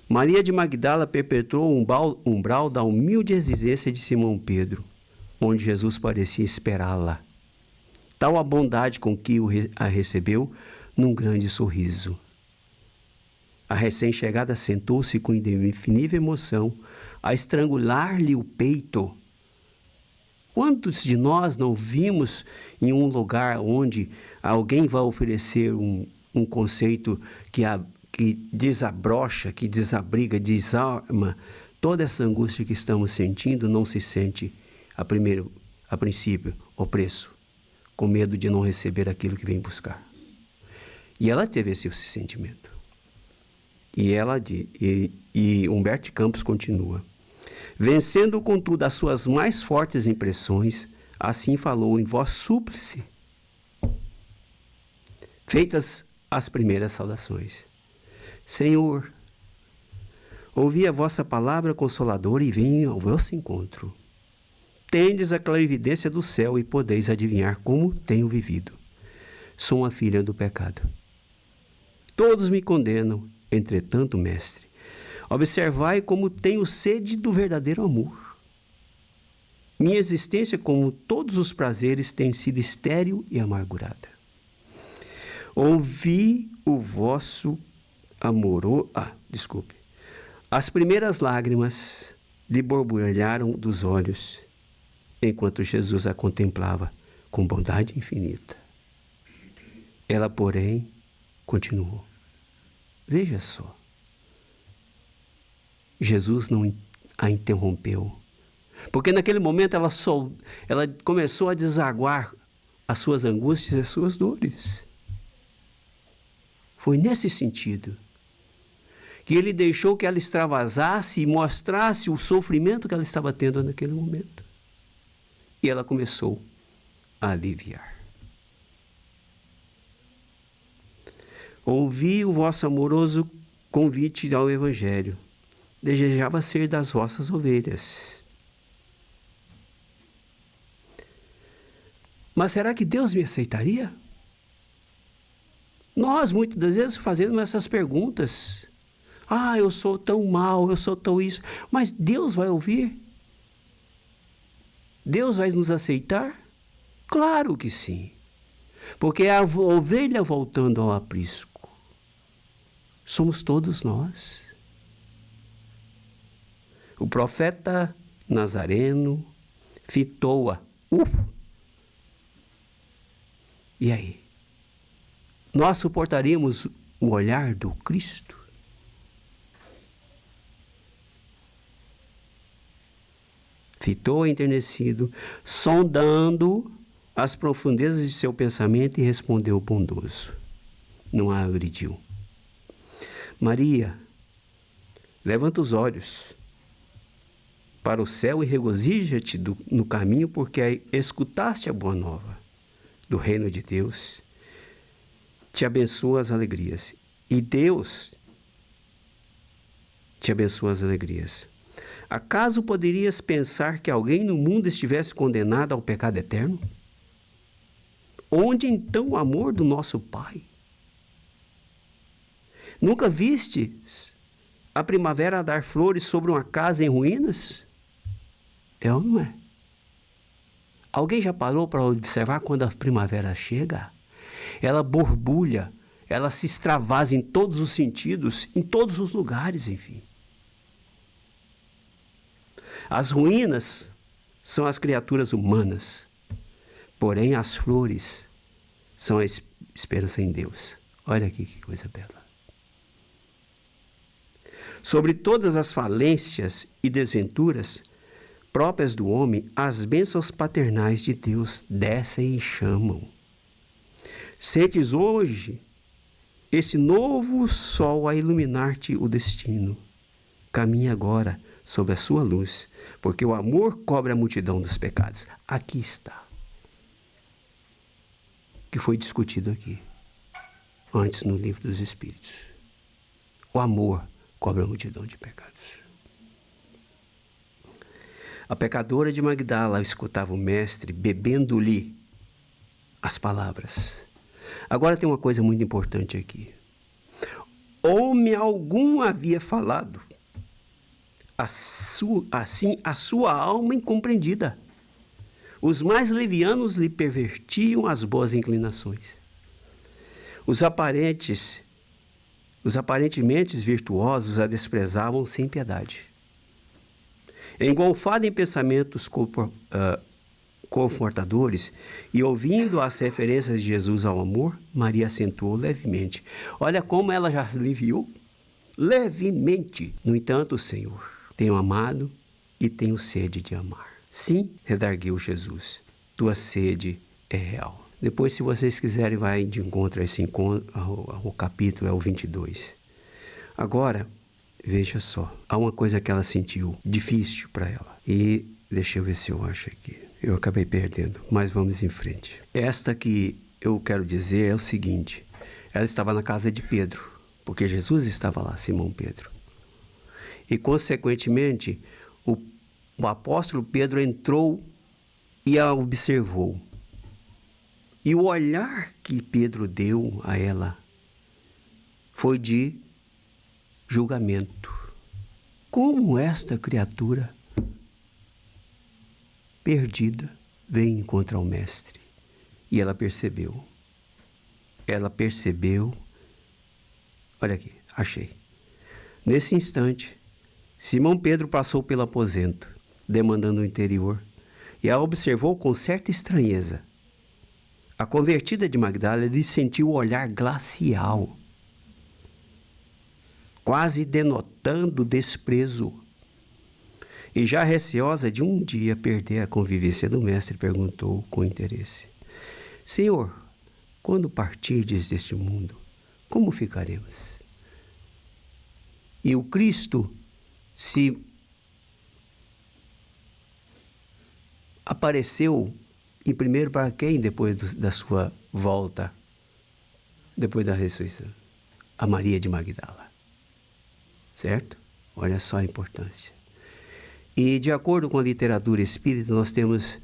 Maria de Magdala perpetuou um umbral da humilde existência de Simão Pedro, onde Jesus parecia esperá-la. Tal a bondade com que a recebeu num grande sorriso. A recém-chegada sentou-se com indefinível emoção a estrangular-lhe o peito. Quantos de nós não vimos em um lugar onde alguém vai oferecer um conceito que desabrocha, que desabriga, desarma toda essa angústia que estamos sentindo, não se sente a princípio o preço, com medo de não receber aquilo que vem buscar. E ela teve esse sentimento. E Humberto de Campos continua. Vencendo, contudo, as suas mais fortes impressões, assim falou em voz súplice, feitas as primeiras saudações. Senhor, ouvi a vossa palavra consoladora e venho ao vosso encontro. Tendes a clarividência do céu e podeis adivinhar como tenho vivido. Sou uma filha do pecado. Todos me condenam, entretanto, mestre, observai como tenho sede do verdadeiro amor. Minha existência, como todos os prazeres, tem sido estéril e amargurada. Ouvi o vosso As primeiras lágrimas lhe borbulharam dos olhos, enquanto Jesus a contemplava com bondade infinita. Ela, porém, continuou. Veja só. Jesus não a interrompeu, porque naquele momento ela começou a desaguar as suas angústias e as suas dores. Foi nesse sentido que ele deixou que ela extravasasse e mostrasse o sofrimento que ela estava tendo naquele momento. E ela começou a aliviar. Ouvi o vosso amoroso convite ao Evangelho. Desejava ser das vossas ovelhas. Mas será que Deus me aceitaria? Nós, muitas das vezes, fazemos essas perguntas. Eu sou tão mal, eu sou tão isso. Mas Deus vai ouvir? Deus vai nos aceitar? Claro que sim. Porque é a ovelha voltando ao aprisco. Somos todos nós. O profeta Nazareno fitou-a. E aí? Nós suportaríamos o olhar do Cristo? Fitou enternecido, sondando as profundezas de seu pensamento e respondeu bondoso. Não a agrediu. Maria, levanta os olhos. para o céu e regozija-te no caminho, porque escutaste a boa nova do reino de Deus. Te abençoa as alegrias. E Deus te abençoa as alegrias. Acaso poderias pensar que alguém no mundo estivesse condenado ao pecado eterno? Onde então o amor do nosso Pai? Nunca vistes a primavera dar flores sobre uma casa em ruínas? É ou não é? Alguém já parou para observar quando a primavera chega? Ela borbulha, ela se extravasa em todos os sentidos, em todos os lugares, enfim. As ruínas são as criaturas humanas, porém as flores são a esperança em Deus. Olha aqui que coisa bela. Sobre todas as falências e desventuras próprias do homem, as bênçãos paternais de Deus descem e chamam. Sentes hoje esse novo sol a iluminar-te o destino. Caminha agora sob a sua luz, porque o amor cobre a multidão dos pecados. Aqui está. Que foi discutido aqui, antes no livro dos Espíritos. O amor cobre a multidão de pecados. A pecadora de Magdala escutava o mestre bebendo-lhe as palavras. Agora tem uma coisa muito importante aqui. Homem algum havia falado, assim a sua alma incompreendida. Os mais levianos lhe pervertiam as boas inclinações. Os aparentemente virtuosos a desprezavam sem piedade. Engolfada em pensamentos confortadores e ouvindo as referências de Jesus ao amor, Maria acentuou levemente. Olha como ela já aliviou levemente. No entanto, Senhor, tenho amado e tenho sede de amar. Sim, redarguiu Jesus, tua sede é real. Depois, se vocês quiserem, vai de encontro a esse encontro, o capítulo é o 22. Agora, veja só, há uma coisa que ela sentiu difícil para ela. E deixa eu ver se eu acho aqui. Eu acabei perdendo, mas vamos em frente. Esta que eu quero dizer é o seguinte. Ela estava na casa de Pedro, porque Jesus estava lá, Simão Pedro. E, consequentemente, o apóstolo Pedro entrou e a observou. E o olhar que Pedro deu a ela foi de julgamento. Como esta criatura perdida vem encontrar o mestre? E ela percebeu. Olha aqui, achei. Nesse instante, Simão Pedro passou pelo aposento, demandando o interior, e a observou com certa estranheza. A convertida de Magdala lhe sentiu o olhar glacial, quase denotando desprezo. E já receosa de um dia perder a convivência do mestre, perguntou com interesse: Senhor, quando partirdes deste mundo, como ficaremos? E o Cristo se apareceu em primeiro para quem depois da sua volta, depois da ressurreição? A Maria de Magdala. Certo? Olha só a importância. E de acordo com a literatura espírita, nós temos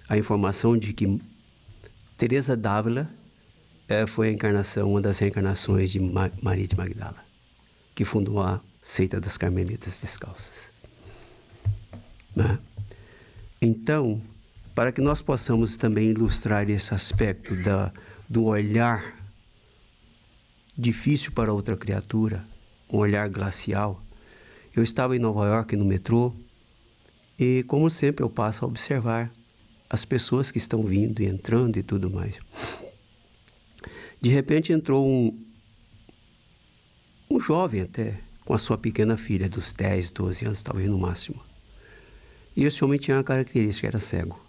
a informação de que Teresa d'Ávila foi a encarnação, uma das reencarnações de Maria de Magdala, que fundou a seita das Carmelitas Descalças. Né? Então, para que nós possamos também ilustrar esse aspecto do olhar difícil para outra criatura, um olhar glacial, eu estava em Nova York, no metrô, e como sempre eu passo a observar as pessoas que estão vindo e entrando e tudo mais. De repente entrou um jovem até, com a sua pequena filha, dos 10, 12 anos, talvez no máximo. E esse homem tinha uma característica, era cego.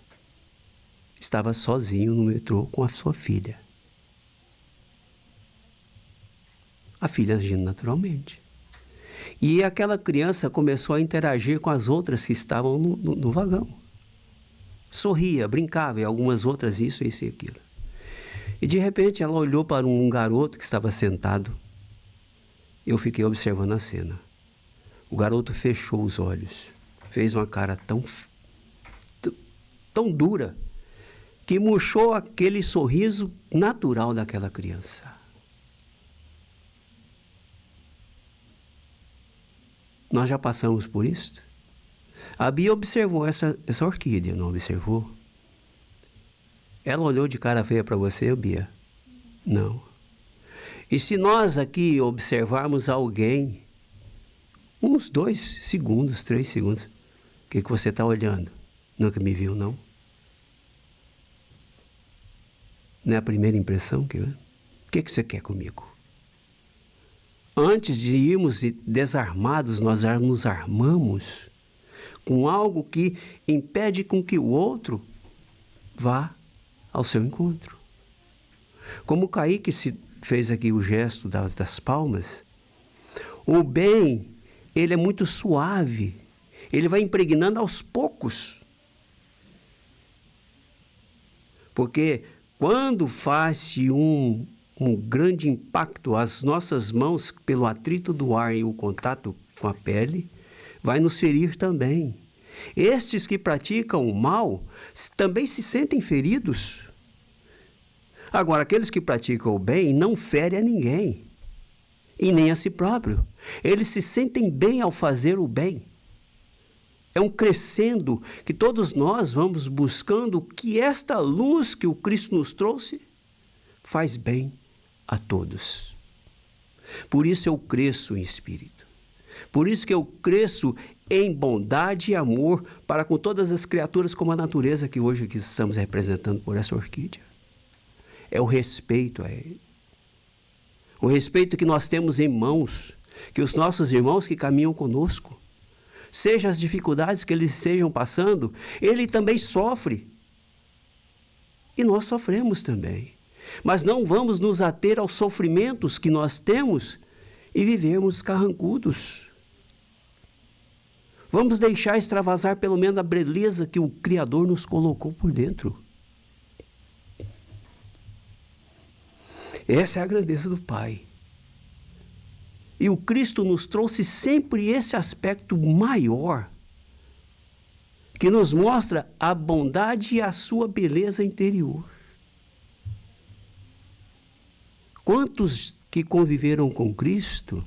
Estava sozinho no metrô com a sua filha. A filha agindo naturalmente. E aquela criança começou a interagir com as outras que estavam no vagão. Sorria, brincava, e algumas outras isso e aquilo. E de repente ela olhou para um garoto que estava sentado. Eu fiquei observando a cena. O garoto fechou os olhos, fez uma cara tão dura, que murchou aquele sorriso natural daquela criança. Nós já passamos por isso? A Bia observou essa orquídea, não observou? Ela olhou de cara feia para você, Bia? Não. E se nós aqui observarmos alguém, uns 2 segundos, 3 segundos, o que você está olhando? Nunca me viu, não? Não é a primeira impressão que... O que você quer comigo? Antes de irmos desarmados, nós já nos armamos com algo que impede com que o outro vá ao seu encontro. Como o Kaique fez aqui o gesto das palmas, o bem, ele é muito suave, ele vai impregnando aos poucos. Porque quando faz-se um grande impacto, as nossas mãos, pelo atrito do ar e o contato com a pele, vai nos ferir também. Estes que praticam o mal também se sentem feridos. Agora, aqueles que praticam o bem não ferem a ninguém, e nem a si próprio. Eles se sentem bem ao fazer o bem. É um crescendo que todos nós vamos buscando que esta luz que o Cristo nos trouxe faz bem a todos. Por isso eu cresço em espírito. Por isso que eu cresço em bondade e amor para com todas as criaturas, como a natureza que hoje aqui estamos representando por essa orquídea. É o respeito a ele. O respeito que nós temos em mãos, que os nossos irmãos que caminham conosco, seja as dificuldades que eles estejam passando, ele também sofre. E nós sofremos também. Mas não vamos nos ater aos sofrimentos que nós temos e vivermos carrancudos. Vamos deixar extravasar pelo menos a beleza que o Criador nos colocou por dentro. Essa é a grandeza do Pai. E o Cristo nos trouxe sempre esse aspecto maior, que nos mostra a bondade e a sua beleza interior. Quantos que conviveram com Cristo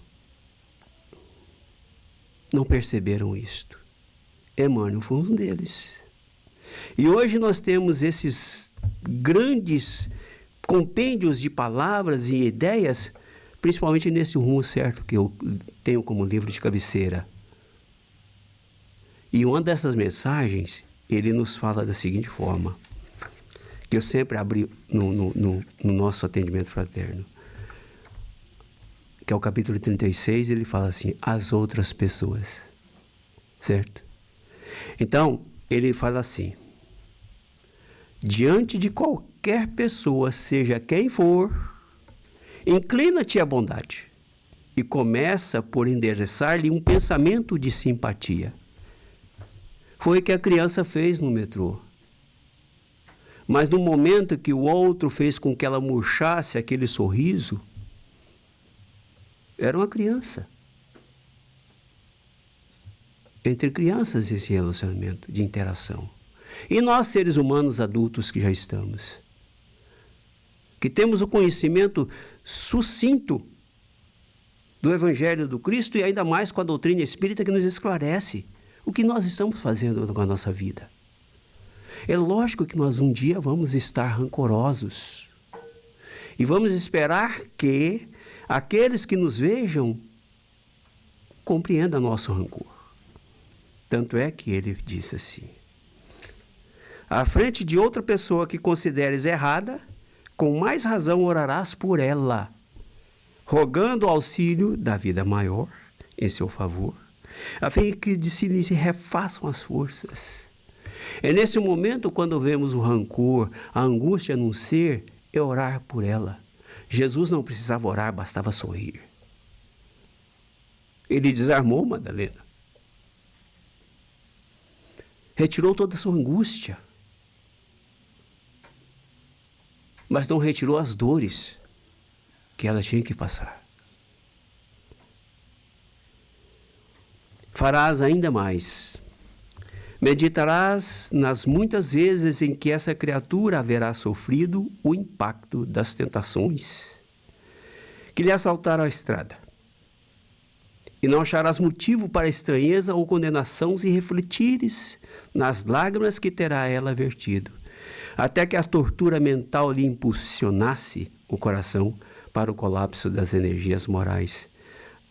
não perceberam isto? Emmanuel foi um deles. E hoje nós temos esses grandes compêndios de palavras e ideias, principalmente nesse Rumo Certo que eu tenho como livro de cabeceira. E uma dessas mensagens, ele nos fala da seguinte forma, que eu sempre abri no nosso atendimento fraterno, que é o capítulo 36, ele fala assim, as outras pessoas, certo? Então, ele fala assim, diante de qualquer pessoa, seja quem for, inclina-te à bondade e começa por endereçar-lhe um pensamento de simpatia. Foi o que a criança fez no metrô. Mas no momento que o outro fez com que ela murchasse aquele sorriso, era uma criança. Entre crianças esse relacionamento de interação. E nós, seres humanos adultos que já estamos, que temos o conhecimento sucinto do Evangelho do Cristo e ainda mais com a doutrina espírita que nos esclarece o que nós estamos fazendo com a nossa vida. É lógico que nós um dia vamos estar rancorosos e vamos esperar que aqueles que nos vejam compreendam nosso rancor. Tanto é que ele disse assim, à frente de outra pessoa que consideres errada, com mais razão orarás por ela, rogando o auxílio da vida maior em seu favor, a fim que de si lhe se refaçam as forças. É nesse momento, quando vemos o rancor, a angústia num ser, é orar por ela. Jesus não precisava orar, bastava sorrir. Ele desarmou Madalena. Retirou toda a sua angústia. Mas não retirou as dores que ela tinha que passar. Farás ainda mais. Meditarás nas muitas vezes em que essa criatura haverá sofrido o impacto das tentações que lhe assaltaram a estrada. E não acharás motivo para estranheza ou condenação se refletires nas lágrimas que terá ela vertido, até que a tortura mental lhe impulsionasse o coração para o colapso das energias morais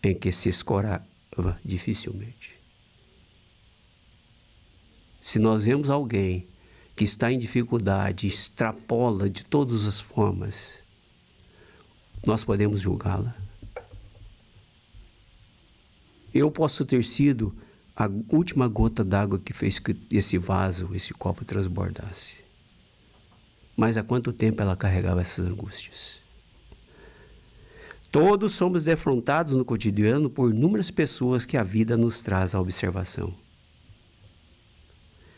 em que se escorava dificilmente. Se nós vemos alguém que está em dificuldade, extrapola de todas as formas, nós podemos julgá-la. Eu posso ter sido a última gota d'água que fez que esse vaso, esse copo transbordasse. Mas há quanto tempo ela carregava essas angústias? Todos somos defrontados no cotidiano por inúmeras pessoas que a vida nos traz à observação.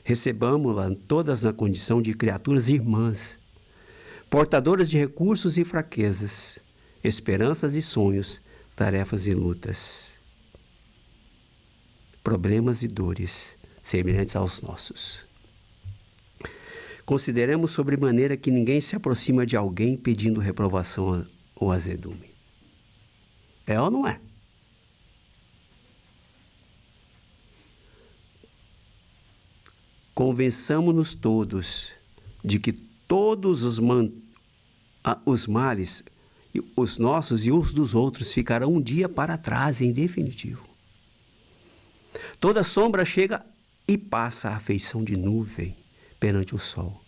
Recebamos-la todas na condição de criaturas irmãs, portadoras de recursos e fraquezas, esperanças e sonhos, tarefas e lutas, problemas e dores semelhantes aos nossos. Consideremos sobremaneira que ninguém se aproxima de alguém pedindo reprovação ou azedume. É ou não é? Convençamo-nos todos de que todos os males, os nossos e os dos outros, ficarão um dia para trás em definitivo. Toda sombra chega e passa à feição de nuvem perante o sol.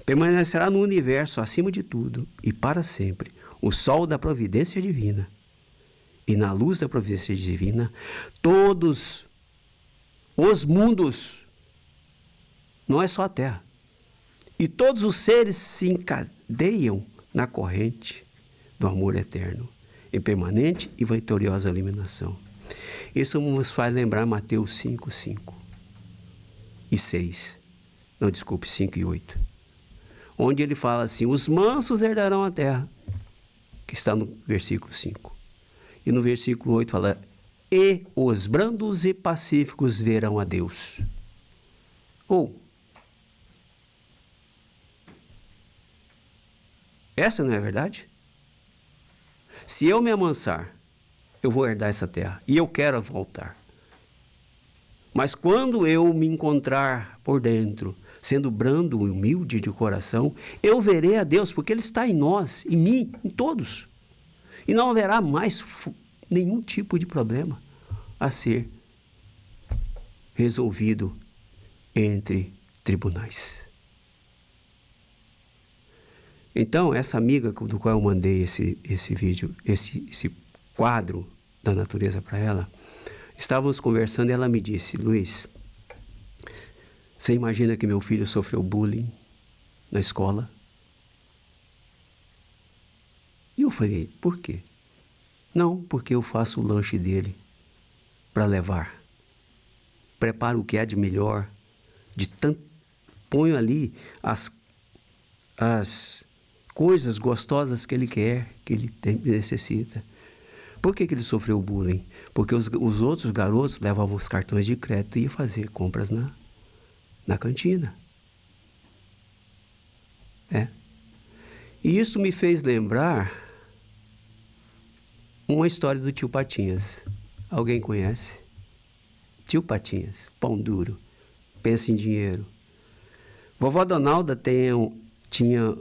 Permanecerá no universo, acima de tudo, e para sempre, o sol da providência divina. E na luz da providência divina, todos os mundos, não é só a Terra, e todos os seres se encadeiam na corrente do amor eterno, em permanente e vitoriosa iluminação. Isso nos faz lembrar Mateus 5, 5 e 6. Não, desculpe, 5 e 8. Onde ele fala assim, os mansos herdarão a terra, que está no versículo 5. E no versículo 8 fala, e os brandos e pacíficos verão a Deus. Ou, essa não é a verdade? Se eu me amansar, eu vou herdar essa terra. E eu quero voltar. Mas quando eu me encontrar por dentro, sendo brando e humilde de coração, eu verei a Deus, porque Ele está em nós, em mim, em todos. E não haverá mais nenhum tipo de problema a ser resolvido entre tribunais. Então, essa amiga do qual eu mandei esse vídeo, esse quadro da natureza para ela, estávamos conversando e ela me disse, Luiz, você imagina que meu filho sofreu bullying na escola? E eu falei, por quê? Não, porque eu faço o lanche dele para levar. Preparo o que é de melhor, ponho ali as coisas gostosas que ele quer, que ele necessita. Por que ele sofreu bullying? Porque os outros garotos levavam os cartões de crédito e iam fazer compras na cantina. E isso me fez lembrar uma história do tio Patinhas. Alguém conhece? Tio Patinhas, pão duro, pensa em dinheiro. Vovó Donalda tinha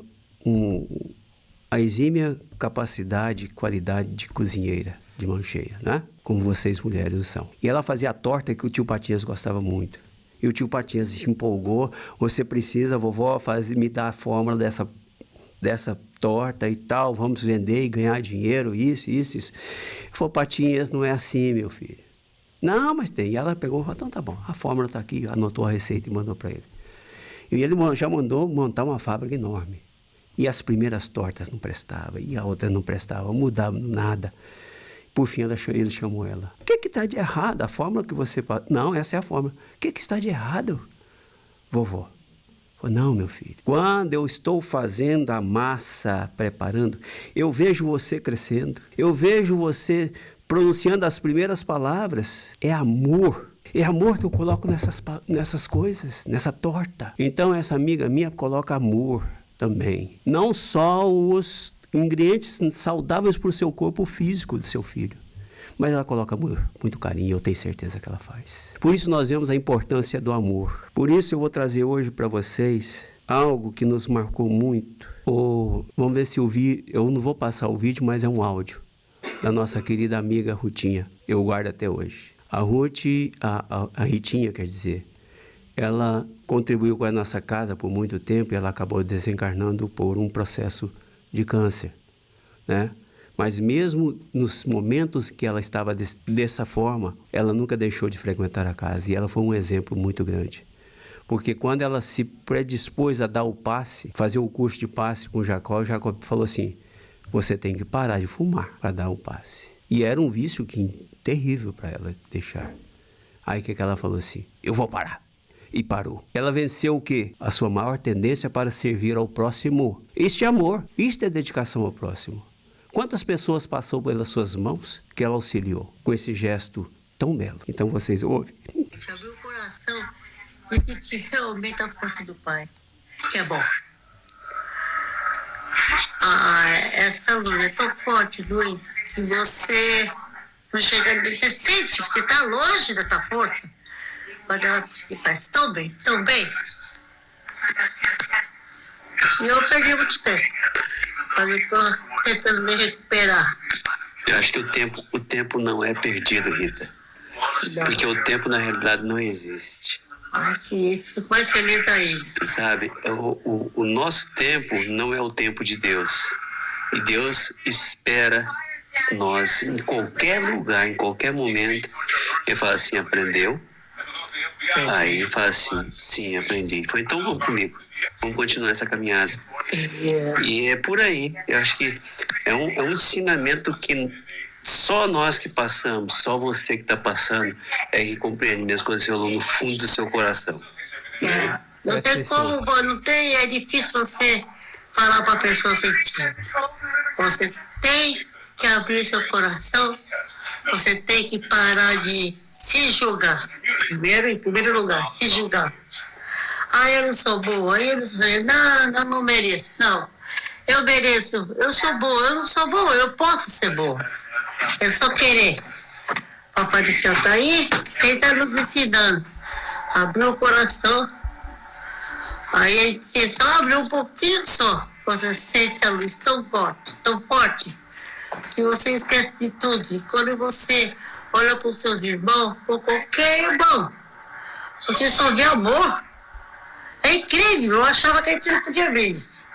a exímia capacidade e qualidade de cozinheira, de mão cheia, né? Como vocês mulheres o são. E ela fazia a torta que o tio Patinhas gostava muito. E o tio Patinhas se empolgou, você precisa, vovó, me dar a fórmula dessa torta e tal, vamos vender e ganhar dinheiro, isso. Ele falou, Patinhas, não é assim, meu filho. Não, mas tem. E ela pegou e falou, então tá bom, a fórmula está aqui, anotou a receita e mandou para ele. E ele já mandou montar uma fábrica enorme. E as primeiras tortas não prestavam, e a outra não prestava, mudava nada. Por fim, ele chamou ela. O que está de errado? A fórmula que você... Não, essa é a fórmula. O que está de errado, vovó? Não, meu filho. Quando eu estou fazendo a massa, preparando, eu vejo você crescendo. Eu vejo você pronunciando as primeiras palavras. É amor. É amor que eu coloco nessas coisas, nessa torta. Então, essa amiga minha coloca amor também. Não só os ingredientes saudáveis para o seu corpo físico do seu filho, mas ela coloca muito carinho, eu tenho certeza que ela faz. Por isso nós vemos a importância do amor. Por isso eu vou trazer hoje para vocês algo que nos marcou muito. Vamos ver se eu não vou passar o vídeo, mas é um áudio da nossa querida amiga Rutinha. Eu guardo até hoje. A Ruth, a Ritinha, quer dizer, ela contribuiu com a nossa casa por muito tempo e ela acabou desencarnando por um processo de câncer, né? Mas mesmo nos momentos que ela estava dessa forma, ela nunca deixou de frequentar a casa. E ela foi um exemplo muito grande. Porque quando ela se predispôs a dar o passe, fazer o curso de passe com o Jacob falou assim, você tem que parar de fumar para dar o passe. E era um vício terrível para ela deixar. Aí o que ela falou assim, eu vou parar. E parou. Ela venceu o quê? A sua maior tendência para servir ao próximo. Isto é amor, isto é dedicação ao próximo. Quantas pessoas passou pelas suas mãos que ela auxiliou com esse gesto tão belo? Então vocês ouvem. Te abriu o coração e sentir realmente a força do Pai, que é bom. Essa luz é tão forte, Luiz, que você não chega nem, você sente, você está longe dessa força, mas ela se faz tão bem, tão bem. E eu perdi muito tempo, mas eu estou tentando me recuperar. Eu acho que o tempo não é perdido, Rita. Não. Porque o tempo, na realidade, não existe. Ai, que isso, fico mais feliz ainda. Sabe, o nosso tempo não é o tempo de Deus. E Deus espera nós, em qualquer lugar, em qualquer momento. Ele fala assim, aprendeu? Aí ele fala assim, sim, aprendi. Foi então bom comigo. Vamos continuar essa caminhada. E é por aí. Eu acho que é um ensinamento que só nós que passamos, só você que está passando, é que compreende mesmo quando você falou no fundo do seu coração. Não tem como, não tem, é difícil você falar para a pessoa sentir. Você tem que abrir seu coração, você tem que parar de se julgar. Em primeiro lugar, se julgar. Eu não sou boa, eu não mereço. Não, eu mereço, eu sou boa, eu não sou boa, eu posso ser boa. É só querer. Papai do céu tá aí, ele está nos ensinando. Abriu o coração. Aí você só abriu um pouquinho só. Você sente a luz tão forte, que você esquece de tudo. E quando você olha para os seus irmãos, por qualquer irmão, você só vê amor. É incrível, eu achava que a gente não podia ver isso.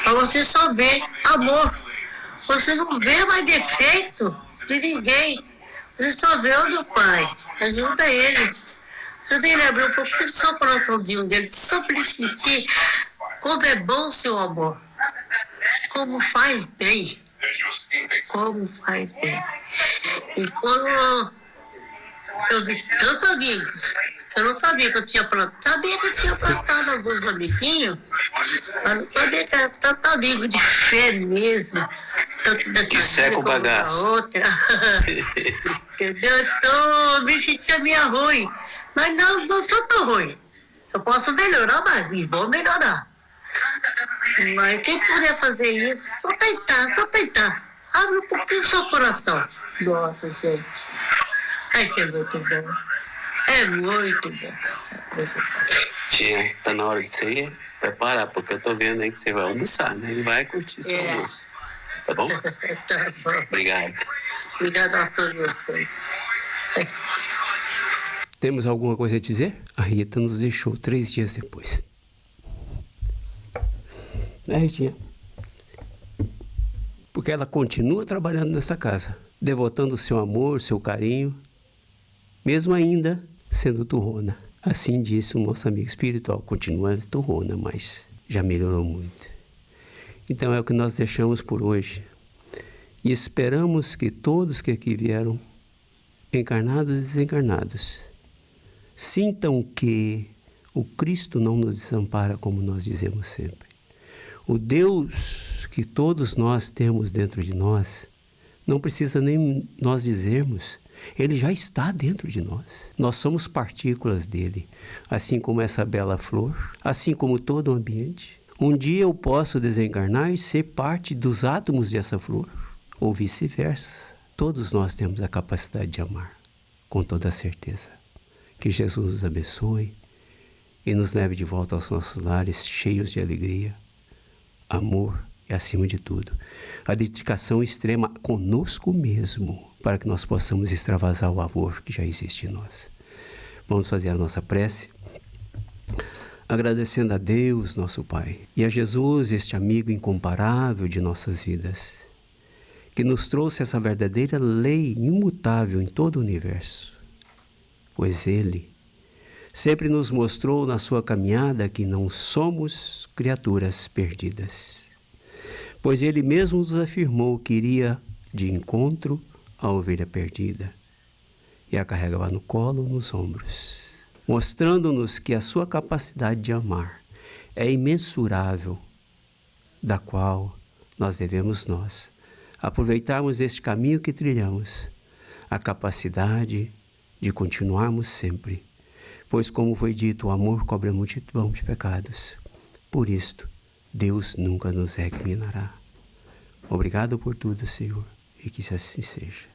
Mas você só vê amor. Você não vê mais defeito de ninguém. Você só vê o do Pai. Ajuda ele. Ajuda ele a abrir um pouquinho do seu coraçãozinho dele, só para ele sentir como é bom o seu amor. Como faz bem. Como faz bem. E quando eu vi tantos amigos, eu não sabia que eu tinha plantado. Sabia que eu tinha plantado alguns amiguinhos, mas não sabia que era tanto amigo de fé mesmo. Tanto dessa que seca o bagaço. Outra. Entendeu? Então eu me sentia meio ruim. Mas não sou tão ruim. Eu posso melhorar mais e vou melhorar. Mas quem puder fazer isso, só tentar. Abre um pouquinho o seu coração. Nossa, gente. Vai ser muito bom. É muito bom. Tia, tá na hora de você ir? Preparar, porque eu tô vendo aí que você vai almoçar, né? Ele vai curtir seu almoço. Tá bom? Tá bom. Obrigado. Obrigado a todos vocês. Temos alguma coisa a dizer? A Rita nos deixou 3 dias depois. Né, Ritinha? Porque ela continua trabalhando nessa casa, devotando o seu amor, seu carinho, mesmo ainda sendo turrona. Assim disse o nosso amigo espiritual. Continua turrona, mas já melhorou muito. Então é o que nós deixamos por hoje. E esperamos que todos que aqui vieram, encarnados e desencarnados, sintam que o Cristo não nos desampara, como nós dizemos sempre. O Deus que todos nós temos dentro de nós, não precisa nem nós dizermos, Ele já está dentro de nós. Nós somos partículas dele, assim como essa bela flor, assim como todo o ambiente. Um dia eu posso desencarnar e ser parte dos átomos dessa flor, ou vice-versa. Todos nós temos a capacidade de amar, com toda certeza. Que Jesus nos abençoe e nos leve de volta aos nossos lares cheios de alegria, amor e, acima de tudo, a dedicação extrema conosco mesmo, para que nós possamos extravasar o amor que já existe em nós. Vamos fazer a nossa prece, agradecendo a Deus, nosso Pai, e a Jesus, este amigo incomparável de nossas vidas, que nos trouxe essa verdadeira lei imutável em todo o universo, pois Ele sempre nos mostrou na sua caminhada que não somos criaturas perdidas, pois Ele mesmo nos afirmou que iria de encontro à ovelha perdida e a carregava no colo, nos ombros, mostrando-nos que a sua capacidade de amar é imensurável, da qual nós devemos aproveitarmos este caminho que trilhamos, a capacidade de continuarmos sempre, pois, como foi dito, o amor cobre a multidão de pecados. Por isto, Deus nunca nos recriminará. Obrigado por tudo, Senhor, e que assim seja.